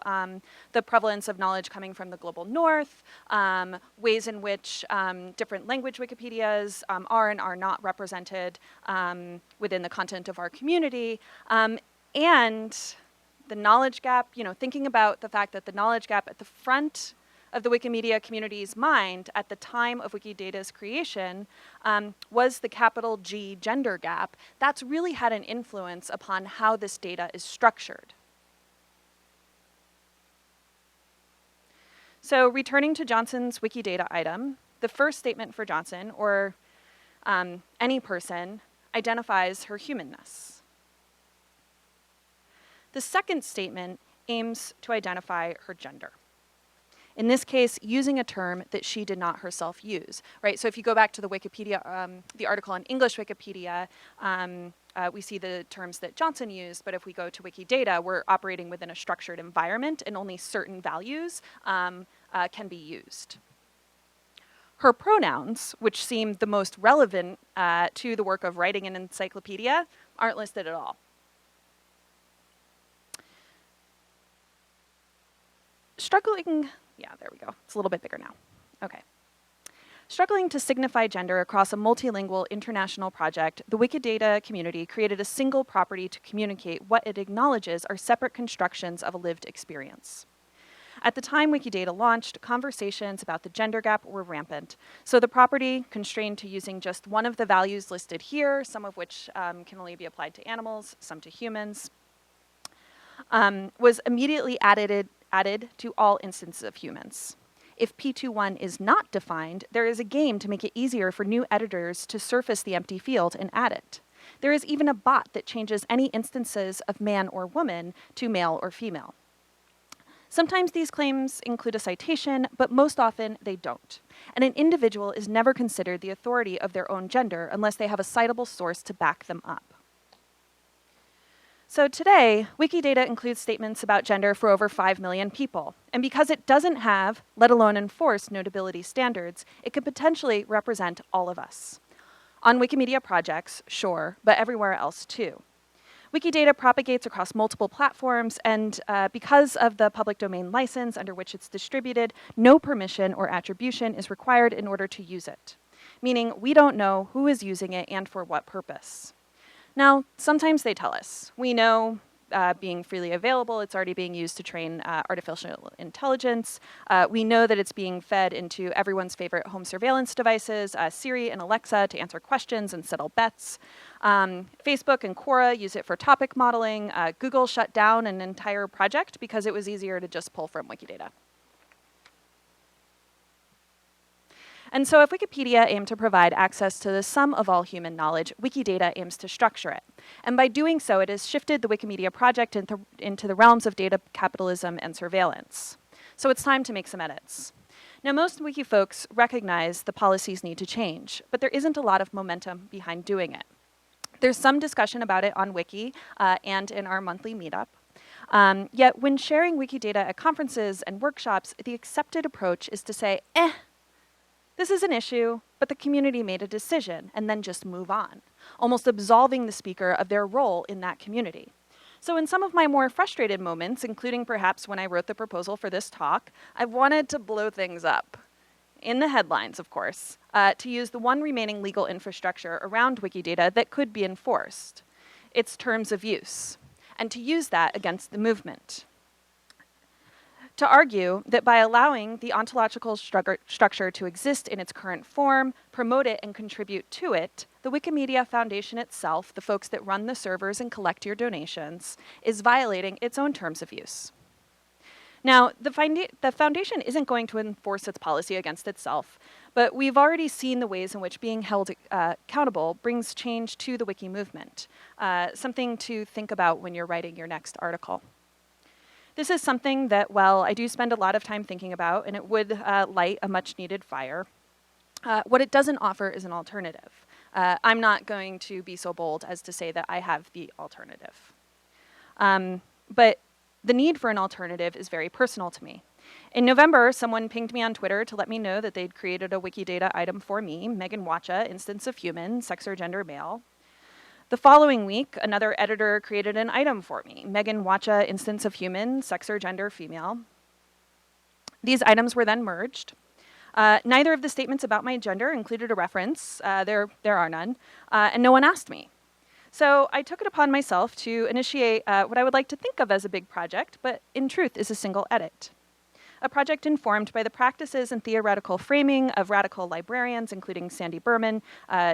the prevalence of knowledge coming from the global north, ways in which different language Wikipedias are and are not represented within the content of our community, and the knowledge gap, thinking about the fact that the knowledge gap at the front of the Wikimedia community's mind at the time of Wikidata's creation was the capital G gender gap. That's really had an influence upon how this data is structured. So returning to Johnson's Wikidata item, the first statement for Johnson, or any person, identifies her humanness. The second statement aims to identify her gender. In this case, using a term that she did not herself use, right? So if you go back to the Wikipedia, the article on English Wikipedia, we see the terms that Johnson used, but if we go to Wikidata, we're operating within a structured environment and only certain values can be used. Her pronouns, which seem the most relevant to the work of writing an encyclopedia, aren't listed at all. Struggling, yeah, there we go. It's a little bit bigger now. Okay. Struggling to signify gender across a multilingual international project, the Wikidata community created a single property to communicate what it acknowledges are separate constructions of a lived experience. At the time Wikidata launched, conversations about the gender gap were rampant. So the property, constrained to using just one of the values listed here, some of which can only be applied to animals, some to humans, was immediately added to all instances of humans. If P21 is not defined, there is a game to make it easier for new editors to surface the empty field and add it. There is even a bot that changes any instances of man or woman to male or female. Sometimes these claims include a citation, but most often they don't. And an individual is never considered the authority of their own gender unless they have a citable source to back them up. So today, Wikidata includes statements about gender for over 5 million people. And because it doesn't have, let alone enforce, notability standards, it could potentially represent all of us. On Wikimedia projects, sure, but everywhere else too. Wikidata propagates across multiple platforms, and because of the public domain license under which it's distributed, no permission or attribution is required in order to use it, meaning we don't know who is using it and for what purpose. Now, sometimes they tell us. We know being freely available, it's already being used to train artificial intelligence. We know that it's being fed into everyone's favorite home surveillance devices, Siri and Alexa, to answer questions and settle bets. Facebook and Quora use it for topic modeling. Google shut down an entire project because it was easier to just pull from Wikidata. And so if Wikipedia aimed to provide access to the sum of all human knowledge, Wikidata aims to structure it. And by doing so, it has shifted the Wikimedia project into the realms of data capitalism and surveillance. So it's time to make some edits. Now, most Wiki folks recognize the policies need to change, but there isn't a lot of momentum behind doing it. There's some discussion about it on Wiki and in our monthly meetup. Yet when sharing Wikidata at conferences and workshops, the accepted approach is to say, this is an issue, but the community made a decision, and then just move on, almost absolving the speaker of their role in that community. So in some of my more frustrated moments, including perhaps when I wrote the proposal for this talk, I've wanted to blow things up, in the headlines, of course, to use the one remaining legal infrastructure around Wikidata that could be enforced, its terms of use, and to use that against the movement. To argue that by allowing the ontological structure to exist in its current form, promote it and contribute to it, the Wikimedia Foundation itself, the folks that run the servers and collect your donations, is violating its own terms of use. Now, the foundation isn't going to enforce its policy against itself, but we've already seen the ways in which being held accountable brings change to the Wiki movement, something to think about when you're writing your next article. This is something that, well, I do spend a lot of time thinking about, and it would light a much-needed fire. What it doesn't offer is an alternative. I'm not going to be so bold as to say that I have the alternative. But the need for an alternative is very personal to me. In November, someone pinged me on Twitter to let me know that they'd created a Wikidata item for me, Megan Wacha, instance of human, sex or gender male. The following week, another editor created an item for me, Megan Wacha, instance of human, sex or gender female. These items were then merged. Neither of the statements about my gender included a reference. There are none, and no one asked me. So I took it upon myself to initiate what I would like to think of as a big project, but in truth is a single edit. A project informed by the practices and theoretical framing of radical librarians, including Sandy Berman,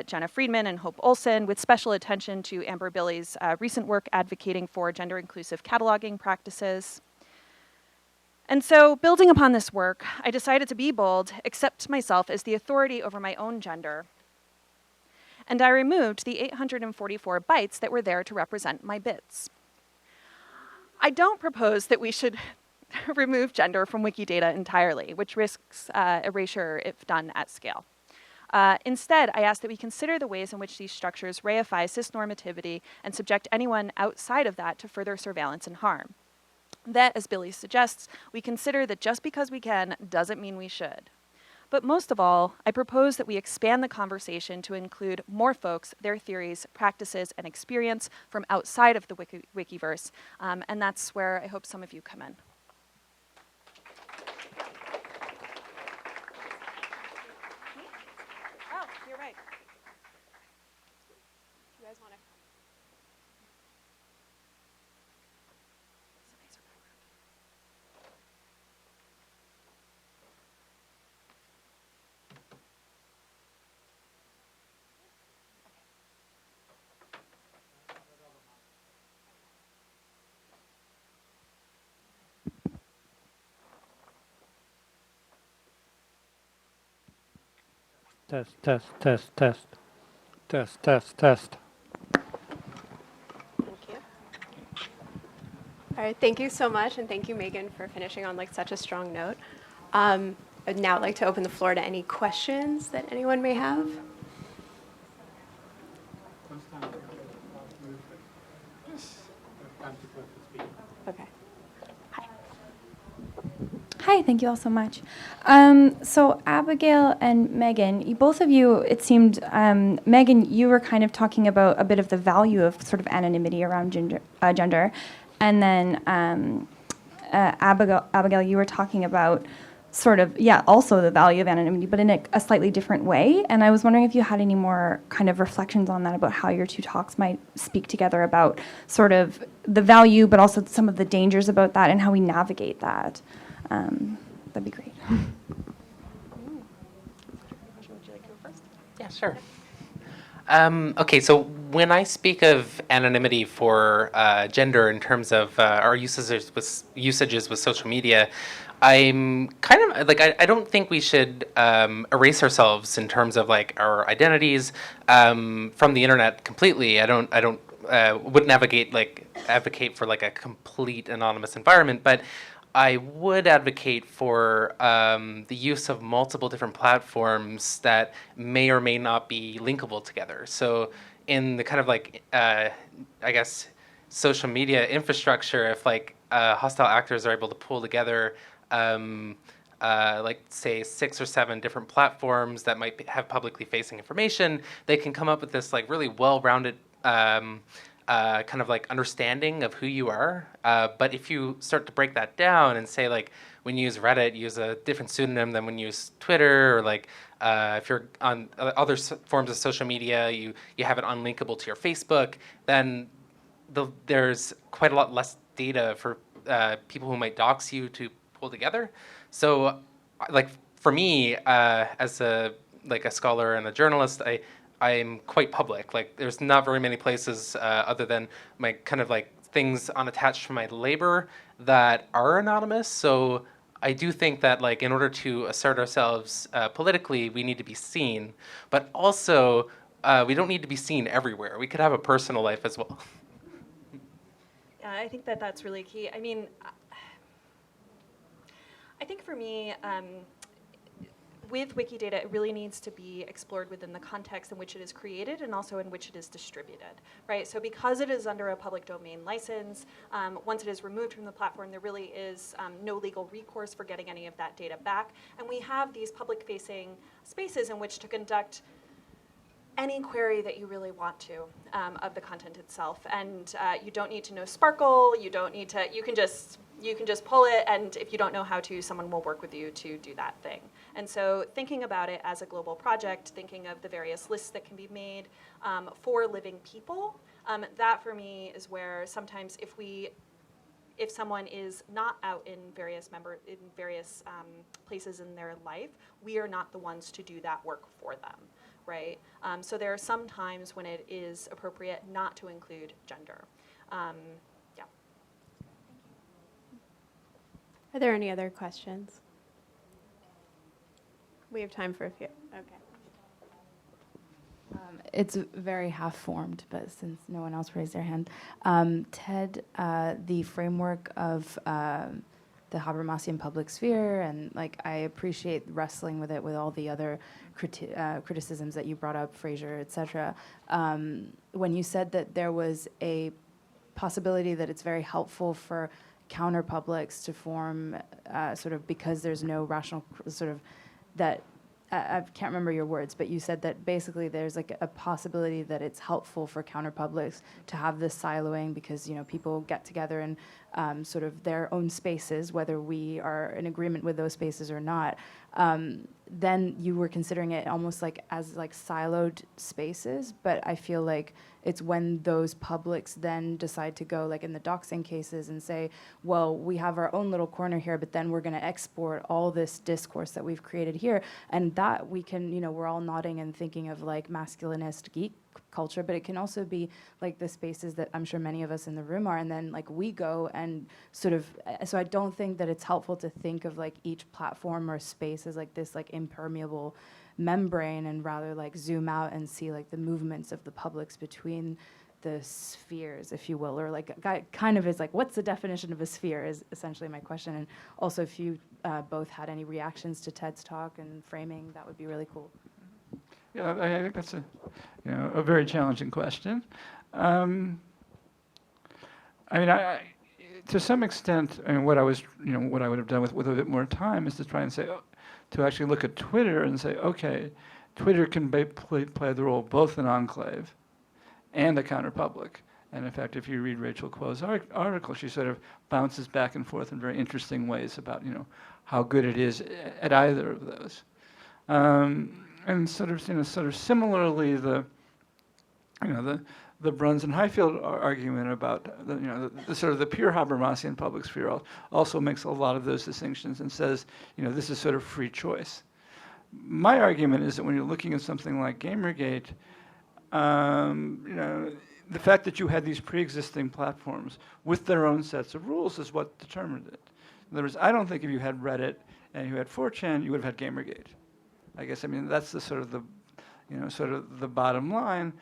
Jenna Friedman, and Hope Olson, with special attention to Amber Billy's recent work advocating for gender-inclusive cataloging practices. And so, building upon this work, I decided to be bold, accept myself as the authority over my own gender, and I removed the 844 bytes that were there to represent my bits. I don't propose that we should remove gender from Wikidata entirely, which risks erasure if done at scale. Instead, I ask that we consider the ways in which these structures reify cisnormativity and subject anyone outside of that to further surveillance and harm. That, as Billy suggests, we consider that just because we can doesn't mean we should. But most of all, I propose that we expand the conversation to include more folks, their theories, practices, and experience from outside of the Wikiverse, and that's where I hope some of you come in. Oh, you're right. You guys want to? Test, test, test, test. Test, test, test. Thank you. All right, thank you so much, and thank you, Megan, for finishing on like such a strong note. I'd now like to open the floor to any questions that anyone may have. Okay. Hi, thank you all so much. So Abigail and Megan, both of you, it seemed, Megan, you were kind of talking about a bit of the value of sort of anonymity around gender. And then Abigail, you were talking about sort of, also the value of anonymity, but in a slightly different way. And I was wondering if you had any more kind of reflections on that, about how your two talks might speak together about sort of the value, but also some of the dangers about that and how we navigate that. That'd be great. Would you like to go first? Yeah, sure. Okay, so when I speak of anonymity for gender in terms of our usages with social media, I'm kind of like I don't think we should erase ourselves in terms of like our identities from the internet completely. I wouldn't advocate for like a complete anonymous environment, but I would advocate for the use of multiple different platforms that may or may not be linkable together. So in the kind of like, I guess, social media infrastructure, if like hostile actors are able to pull together like say 6 or 7 different platforms that might have publicly facing information, they can come up with this like really well-rounded kind of like understanding of who you are. But if you start to break that down and say like when you use Reddit, use a different pseudonym than when you use Twitter, or like if you're on other forms of social media, you have it unlinkable to your Facebook, then there's quite a lot less data for people who might dox you to pull together. So like for me, as a scholar and a journalist, I'm quite public. Like there's not very many places other than my kind of like things unattached from my labor that are anonymous. So I do think that like in order to assert ourselves politically, we need to be seen, but also we don't need to be seen everywhere. We could have a personal life as well. Yeah, I think that that's really key. I mean, I think for me, with Wikidata, it really needs to be explored within the context in which it is created and also in which it is distributed, right? So because it is under a public domain license, once it is removed from the platform, there really is no legal recourse for getting any of that data back. And we have these public-facing spaces in which to conduct any query that you really want to of the content itself. And you don't need to know Sparkle, you don't need to, you can just pull it, and if you don't know how to, someone will work with you to do that thing. And so thinking about it as a global project, thinking of the various lists that can be made for living people, that for me is where sometimes if someone is not out in various places in their life, we are not the ones to do that work for them, right? So there are some times when it is appropriate not to include gender. Yeah. Are there any other questions? We have time for a few. Okay. It's very half-formed, but since no one else raised their hand. Ted, the framework of the Habermasian public sphere, and like I appreciate wrestling with it with all the other criticisms that you brought up, Fraser, etc. When you said that there was a possibility that it's very helpful for counterpublics to form sort of because there's no rational sort of that I can't remember your words, but you said that basically there's like a possibility that it's helpful for counterpublics to have this siloing because, you know, people get together in sort of their own spaces, whether we are in agreement with those spaces or not. Then you were considering it almost like as like siloed spaces, but I feel like it's when those publics then decide to go, like in the doxxing cases, and say, well, we have our own little corner here, but then we're going to export all this discourse that we've created here. And that we can, you know, we're all nodding and thinking of like masculinist geek culture, but it can also be like the spaces that I'm sure many of us in the room are, and then like we go and sort of, so I don't think that it's helpful to think of like each platform or space as like this like impermeable membrane, and rather like zoom out and see like the movements of the publics between the spheres, if you will, or like kind of is like, what's the definition of a sphere is essentially my question. And also if you both had any reactions to Ted's talk and framing, that would be really cool. Yeah, I think that's a very challenging question. I mean, I to some extent, I mean, what I would have done with a bit more time is to try and say, to actually look at Twitter and say, okay, Twitter can play the role of both an enclave and a counterpublic. And in fact, if you read Rachel Kuo's article, she sort of bounces back and forth in very interesting ways about, you know, how good it is at either of those. And sort of similarly, the Bruns and Highfield argument about the sort of the pure Habermasian public sphere also makes a lot of those distinctions and says, you know, this is sort of free choice. My argument is that when you're looking at something like Gamergate, you know, the fact that you had these pre-existing platforms with their own sets of rules is what determined it. In other words, I don't think if you had Reddit and you had 4chan, you would have had Gamergate. I guess, I mean, that's the sort of the bottom line.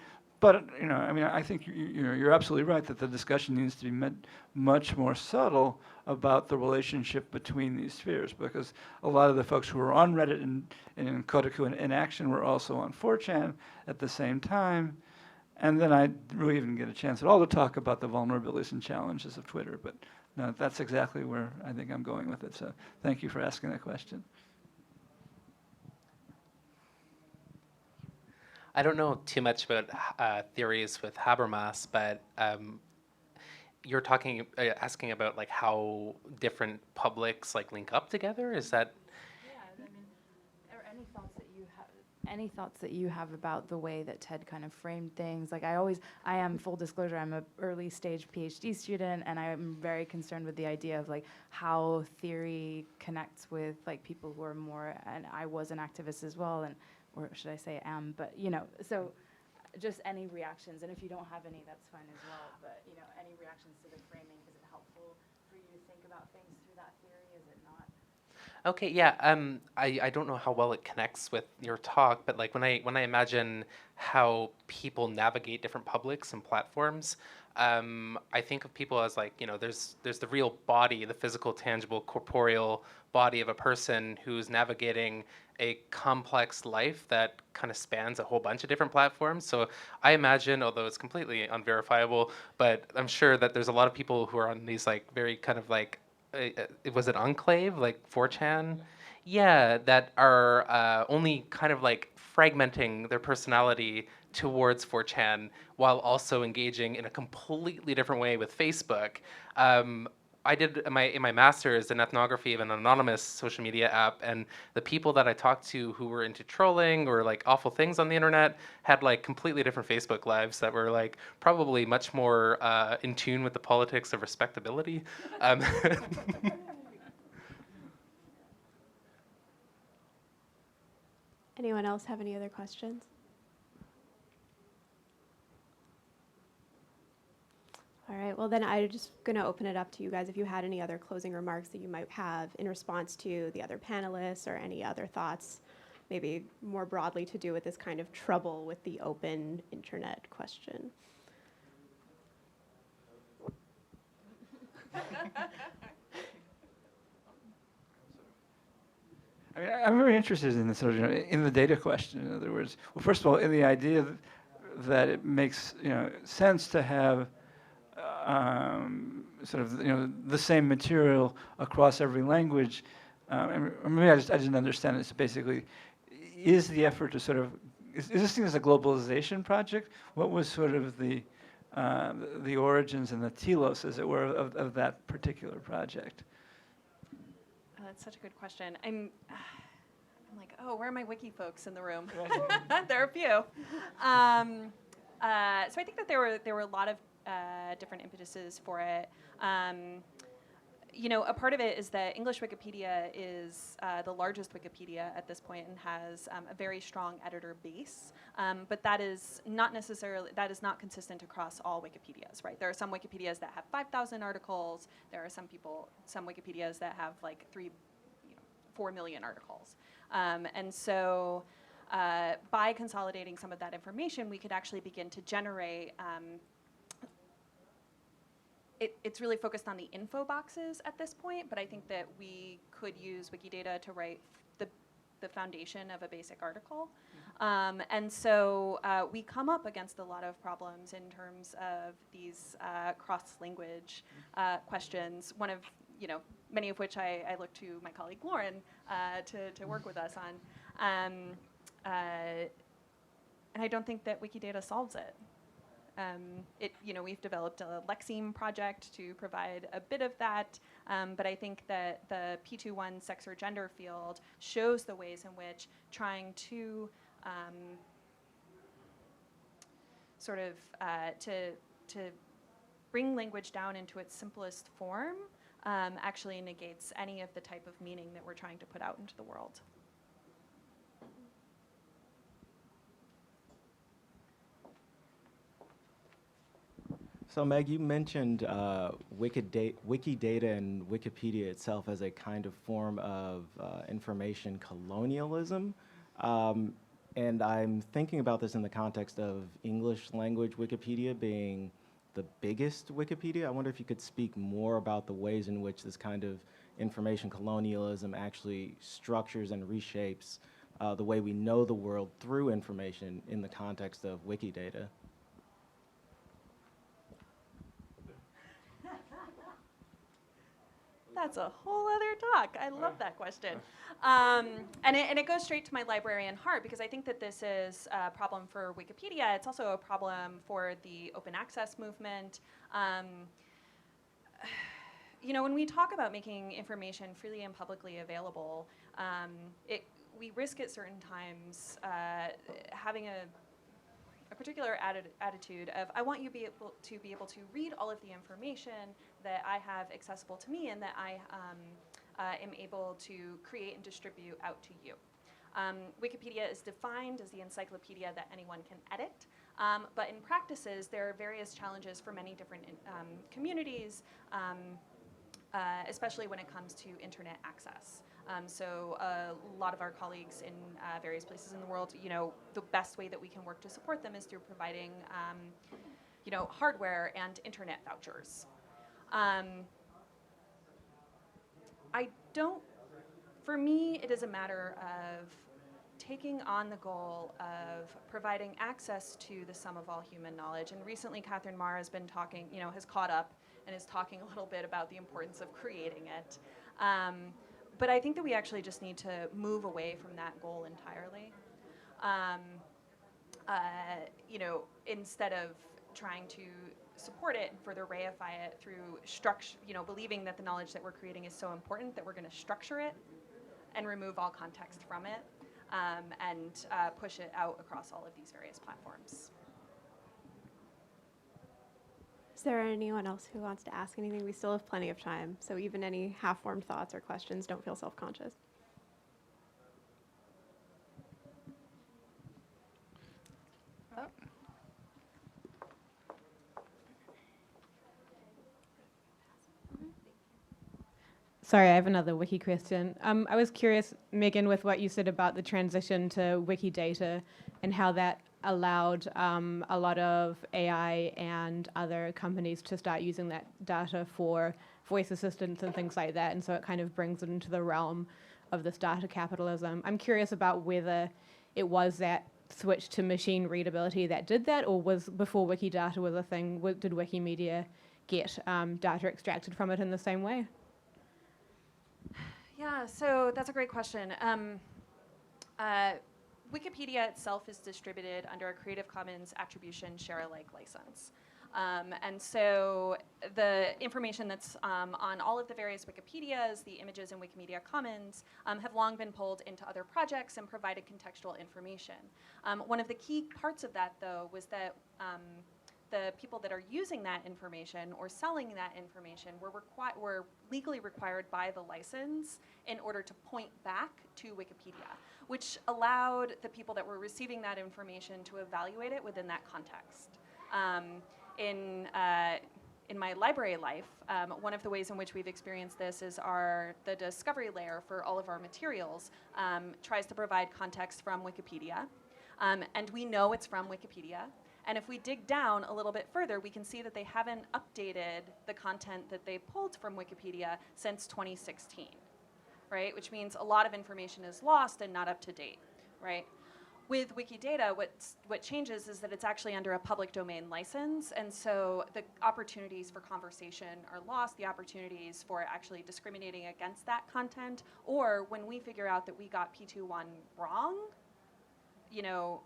But, you know, I mean, I think you're absolutely right that the discussion needs to be much more subtle about the relationship between these spheres, because a lot of the folks who were on Reddit and in Kotaku and in Action were also on 4chan at the same time. And then I didn't really even get a chance at all to talk about the vulnerabilities and challenges of Twitter. But no, that's exactly where I think I'm going with it. So thank you for asking that question. I don't know too much about theories with Habermas, but you're asking about like how different publics like link up together. Is that? Yeah, I mean, or any thoughts that you have about the way that Ted kind of framed things. Like I am, full disclosure, I'm an early stage PhD student, and I'm very concerned with the idea of like how theory connects with like people who are more, and I was an activist as well, and or should I say am, but you know, so just any reactions, and if you don't have any, that's fine as well, but you know, any reactions to the framing, is it helpful for you to think about things through that theory, is it not? Okay, yeah, I don't know how well it connects with your talk, but like when I imagine how people navigate different publics and platforms, I think of people as like, you know, there's the real body, the physical, tangible, corporeal body of a person who's navigating a complex life that kind of spans a whole bunch of different platforms. So I imagine, although it's completely unverifiable, but I'm sure that there's a lot of people who are on these like very kind of like, was it enclave, like 4chan? Yeah, that are only kind of like fragmenting their personality towards 4chan while also engaging in a completely different way with Facebook. I did in my master's an ethnography of an anonymous social media app, and the people that I talked to who were into trolling or like awful things on the internet had like completely different Facebook lives that were like probably much more in tune with the politics of respectability. Anyone else have any other questions? All right, well then I'm just going to open it up to you guys if you had any other closing remarks that you might have in response to the other panelists or any other thoughts maybe more broadly to do with this kind of trouble with the open internet question. I mean, I'm very interested in the sort of, in the data question. In other words, well, first of all, in the idea that it makes sense to have sort of the same material across every language. And maybe I didn't understand it. So basically, is the effort to sort of is this seen as a globalization project? What was sort of the origins and the telos, as it were, of that particular project? That's such a good question. I'm like, oh, where are my wiki folks in the room? There are a few. So I think that there were a lot of different impetuses for it. A part of it is that English Wikipedia is the largest Wikipedia at this point and has a very strong editor base. But that is not consistent across all Wikipedias, right? There are some Wikipedias that have 5,000 articles. There are some Wikipedias that have like 4 million articles. And so by consolidating some of that information, we could actually begin to generate it's really focused on the info boxes at this point, but I think that we could use Wikidata to write the foundation of a basic article. And so we come up against a lot of problems in terms of these cross-language questions, one of, many of which I look to my colleague Lauren to work with us on. And I don't think that Wikidata solves it. We've developed a Lexeme project to provide a bit of that, but I think that the P21 sex or gender field shows the ways in which trying to to bring language down into its simplest form actually negates any of the type of meaning that we're trying to put out into the world. So Meg, you mentioned Wikidata and Wikipedia itself as a kind of form of information colonialism. And I'm thinking about this in the context of English language Wikipedia being the biggest Wikipedia. I wonder if you could speak more about the ways in which this kind of information colonialism actually structures and reshapes the way we know the world through information in the context of Wikidata. That's a whole other talk. I love that question. And it goes straight to my librarian heart, because I think that this is a problem for Wikipedia. It's also a problem for the open access movement. When we talk about making information freely and publicly available, we risk at certain times having a particular attitude of, I want you to be able to read all of the information that I have accessible to me and that I am able to create and distribute out to you. Wikipedia is defined as the encyclopedia that anyone can edit, but in practices there are various challenges for many different communities, especially when it comes to internet access. So a lot of our colleagues in various places in the world, the best way that we can work to support them is through providing, hardware and internet vouchers. For me, it is a matter of taking on the goal of providing access to the sum of all human knowledge. And recently, Catherine Marr has been talking, has caught up and is talking a little bit about the importance of creating it. But I think that we actually just need to move away from that goal entirely. Instead of trying to support it and further reify it through structure, believing that the knowledge that we're creating is so important that we're going to structure it and remove all context from it, and push it out across all of these various platforms. Is there anyone else who wants to ask anything? We still have plenty of time, so even any half-formed thoughts or questions, don't feel self-conscious. Oh. Sorry, I have another wiki question. I was curious, Megan, with what you said about the transition to Wikidata and how that allowed a lot of AI and other companies to start using that data for voice assistants and things like that, and so it kind of brings it into the realm of this data capitalism. I'm curious about whether it was that switch to machine readability that did that, or was before Wikidata was a thing, did Wikimedia get data extracted from it in the same way? Yeah, so that's a great question. Wikipedia itself is distributed under a Creative Commons Attribution Share-alike license. And so the information that's on all of the various Wikipedias, the images in Wikimedia Commons, have long been pulled into other projects and provided contextual information. One of the key parts of that, though, was that the people that are using that information or selling that information were legally required by the license in order to point back to Wikipedia, which allowed the people that were receiving that information to evaluate it within that context. In my library life, one of the ways in which we've experienced this is the discovery layer for all of our materials tries to provide context from Wikipedia, and we know it's from Wikipedia. And if we dig down a little bit further, we can see that they haven't updated the content that they pulled from Wikipedia since 2016, right? Which means a lot of information is lost and not up to date, right? With Wikidata, what changes is that it's actually under a public domain license, and so the opportunities for conversation are lost, the opportunities for actually discriminating against that content, or when we figure out that we got P21 wrong, you know,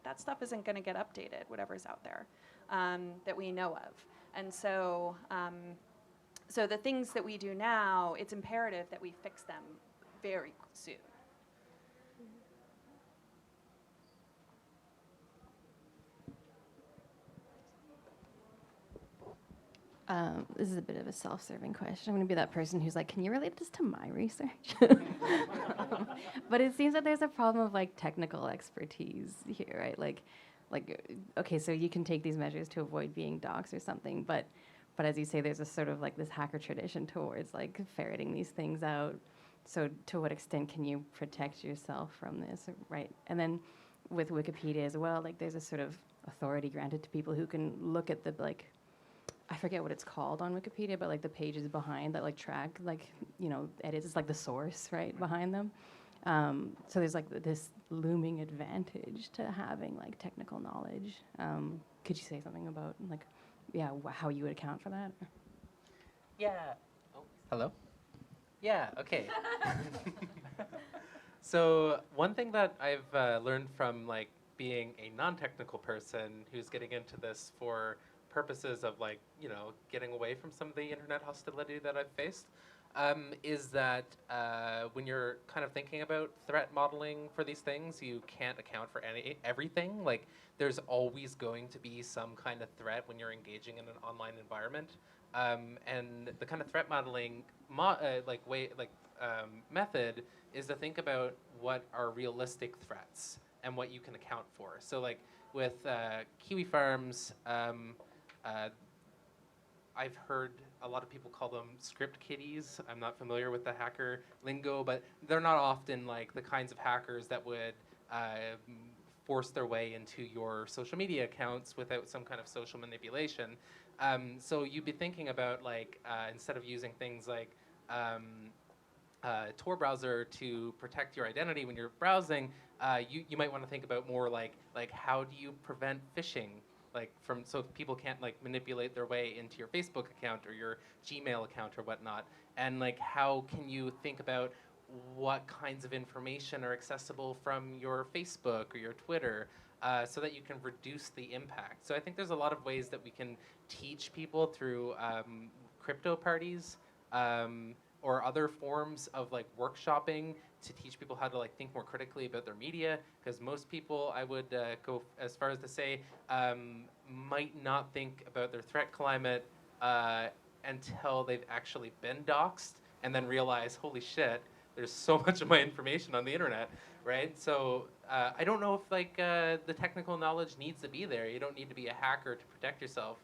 that stuff isn't going to get updated, whatever's out there that we know of. And so, so the things that we do now, it's imperative that we fix them very soon. This is a bit of a self-serving question. I'm going to be that person who's like, can you relate this to my research? But it seems that there's a problem of like technical expertise here, right? Like, okay, so you can take these measures to avoid being doxxed or something, but as you say, there's a sort of like this hacker tradition towards like ferreting these things out. So to what extent can you protect yourself from this, right? And then with Wikipedia as well, like there's a sort of authority granted to people who can look at the like, I forget what it's called on Wikipedia, but like the pages behind that like track, like, you know, edits, it's like the source, right, behind them. So there's like this looming advantage to having like technical knowledge. Could you say something about like, yeah, how you would account for that? Yeah. Oh, hello? Yeah, okay. So one thing that I've learned from like being a non-technical person who's getting into this for purposes of like, you know, getting away from some of the internet hostility that I've faced, is that when you're kind of thinking about threat modeling for these things, you can't account for everything. Like, there's always going to be some kind of threat when you're engaging in an online environment. And the kind of threat modeling method is to think about what are realistic threats and what you can account for. So like with kiwi farms, I've heard a lot of people call them script kiddies. I'm not familiar with the hacker lingo, but they're not often like the kinds of hackers that would force their way into your social media accounts without some kind of social manipulation. So you'd be thinking about like, instead of using things like Tor browser to protect your identity when you're browsing, you might want to think about more like how do you prevent phishing? Like so people can't like manipulate their way into your Facebook account or your Gmail account or whatnot. And like how can you think about what kinds of information are accessible from your Facebook or your Twitter so that you can reduce the impact. So I think there's a lot of ways that we can teach people through crypto parties or other forms of like workshopping to teach people how to like think more critically about their media, because most people, I would go as far as to say, might not think about their threat climate until they've actually been doxxed and then realize, holy shit, there's so much of my information on the internet, right? So I don't know if like the technical knowledge needs to be there. You don't need to be a hacker to protect yourself.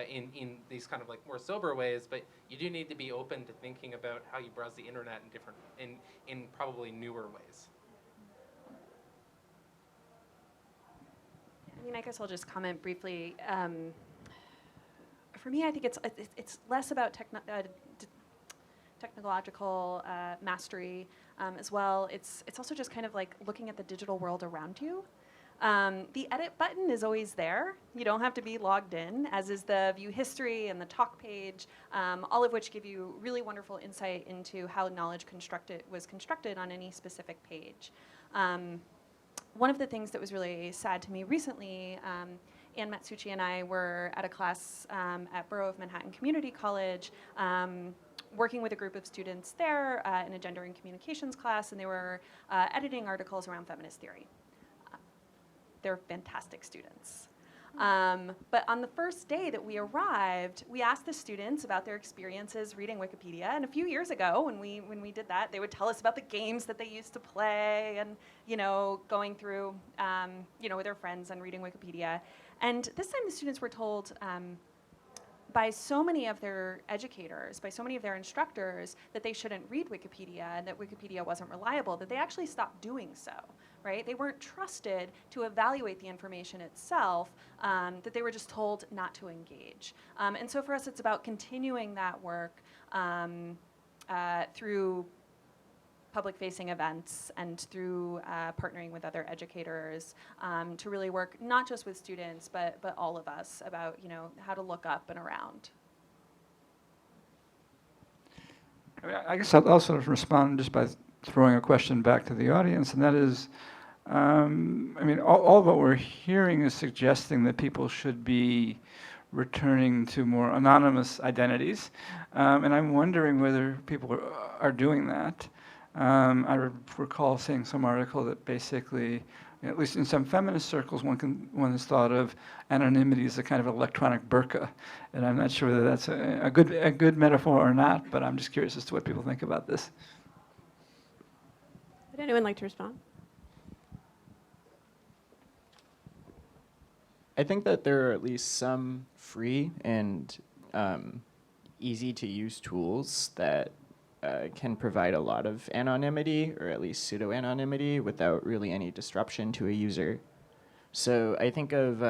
in these kind of like more sober ways, but you do need to be open to thinking about how you browse the internet in different, in probably newer ways. I mean, I guess I'll just comment briefly. For me, I think it's less about technological mastery as well. It's also just kind of like looking at the digital world around you. The edit button is always there. You don't have to be logged in, as is the view history and the talk page, all of which give you really wonderful insight into how knowledge was constructed on any specific page. One of the things that was really sad to me recently, Ann Matsuchi and I were at a class at Borough of Manhattan Community College, working with a group of students there in a gender and communications class, and they were editing articles around feminist theory. They're fantastic students. But on the first day that we arrived, we asked the students about their experiences reading Wikipedia. And a few years ago, when we did that, they would tell us about the games that they used to play, and going through with their friends and reading Wikipedia. And this time, the students were told by so many of their educators, by so many of their instructors, that they shouldn't read Wikipedia and that Wikipedia wasn't reliable, that they actually stopped doing so. Right? They weren't trusted to evaluate the information itself, that they were just told not to engage. And so for us, it's about continuing that work through public-facing events and through partnering with other educators to really work not just with students, but all of us about how to look up and around. I guess I'll also respond just by throwing a question back to the audience, and that is, all of what we're hearing is suggesting that people should be returning to more anonymous identities, and I'm wondering whether people are doing that. I recall seeing some article that basically, at least in some feminist circles, one has thought of anonymity as a kind of electronic burqa, and I'm not sure whether that's a good metaphor or not, but I'm just curious as to what people think about this. Would anyone like to respond? I think that there are at least some free and easy to use tools that can provide a lot of anonymity, or at least pseudo-anonymity, without really any disruption to a user. So I think of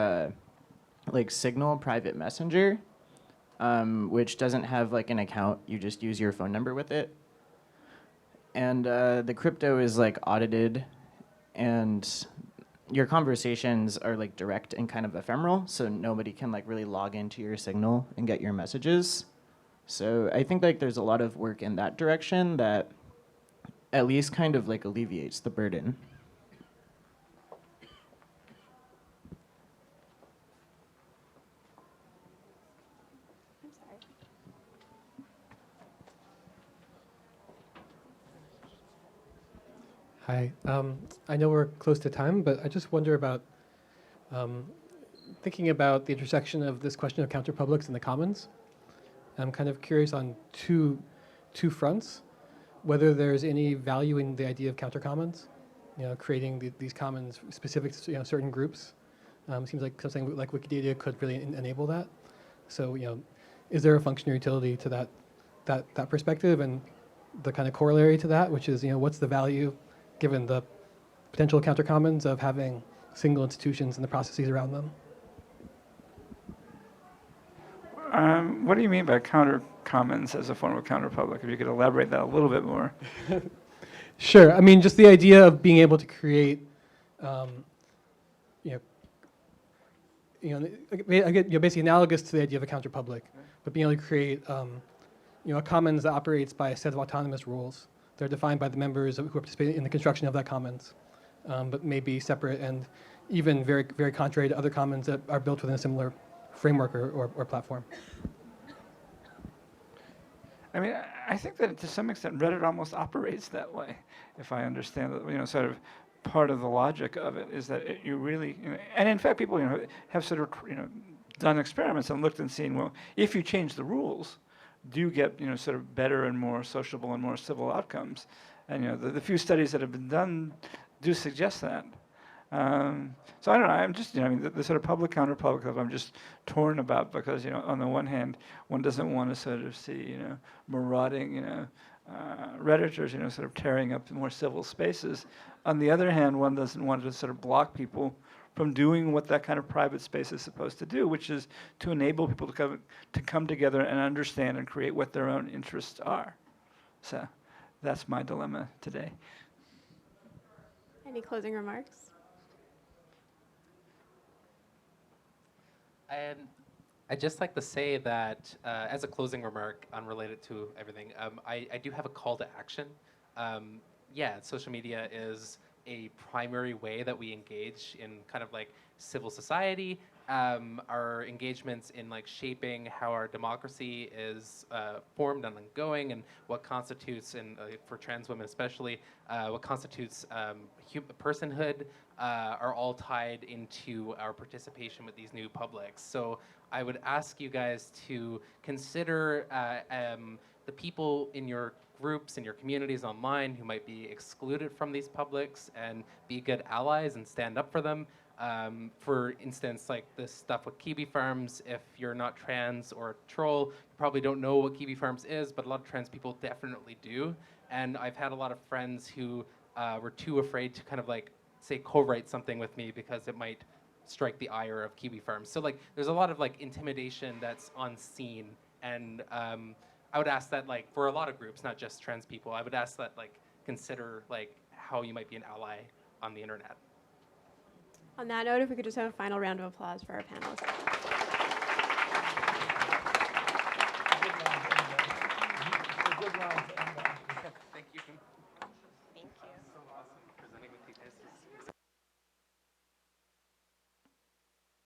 like Signal Private Messenger, which doesn't have like an account, you just use your phone number with it. And the crypto is like audited, and your conversations are like direct and kind of ephemeral, so nobody can like really log into your Signal and get your messages. So I think like there's a lot of work in that direction that at least kind of like alleviates the burden. Hi. I know we're close to time, but I just wonder about thinking about the intersection of this question of counterpublics and the commons. I'm kind of curious on two fronts, whether there's any value in the idea of countercommons, creating these commons specific to certain groups. Seems like something like Wikimedia could really enable that. So is there a function or utility to that perspective, and the kind of corollary to that, which is what's the value given the potential countercommons of having single institutions and the processes around them? What do you mean by countercommons as a form of counterpublic? If you could elaborate that a little bit more. Sure. I mean, just the idea of being able to create, basically analogous to the idea of a counterpublic, but being able to create, a commons that operates by a set of autonomous rules. They're defined by the members who participate in the construction of that commons, but may be separate and even very, very contrary to other commons that are built within a similar framework or platform. I mean, I think that to some extent Reddit almost operates that way, if I understand it. Sort of part of the logic of it is that you really, and in fact, people have sort of done experiments and looked and seen, well, if you change the rules, do you get sort of better and more sociable and more civil outcomes? And the few studies that have been done do suggest that. So I don't know. I'm just, I mean, the sort of public counter-public stuff I'm just torn about because, on the one hand, one doesn't want to sort of see, marauding, Redditors, sort of tearing up more civil spaces. On the other hand, one doesn't want to sort of block people from doing what that kind of private space is supposed to do, which is to enable people to come together and understand and create what their own interests are. So that's my dilemma today. Any closing remarks? And I'd just like to say that as a closing remark, unrelated to everything, I do have a call to action. Yeah, social media is a primary way that we engage in kind of like civil society, our engagements in like shaping how our democracy is formed and ongoing, and what constitutes, and for trans women especially, what constitutes personhood, are all tied into our participation with these new publics. So I would ask you guys to consider the people in your groups, in your communities online who might be excluded from these publics, and be good allies and stand up for them. For instance, like this stuff with Kiwi Farms, if you're not trans or a troll, you probably don't know what Kiwi Farms is, but a lot of trans people definitely do. And I've had a lot of friends who were too afraid to kind of like, say, co-write something with me because it might strike the ire of Kiwi Farms. So like, there's a lot of like intimidation that's on scene, and I would ask that, like, for a lot of groups, not just trans people, I would ask that, like, consider, like, how you might be an ally on the internet. On that note, if we could just have a final round of applause for our panelists.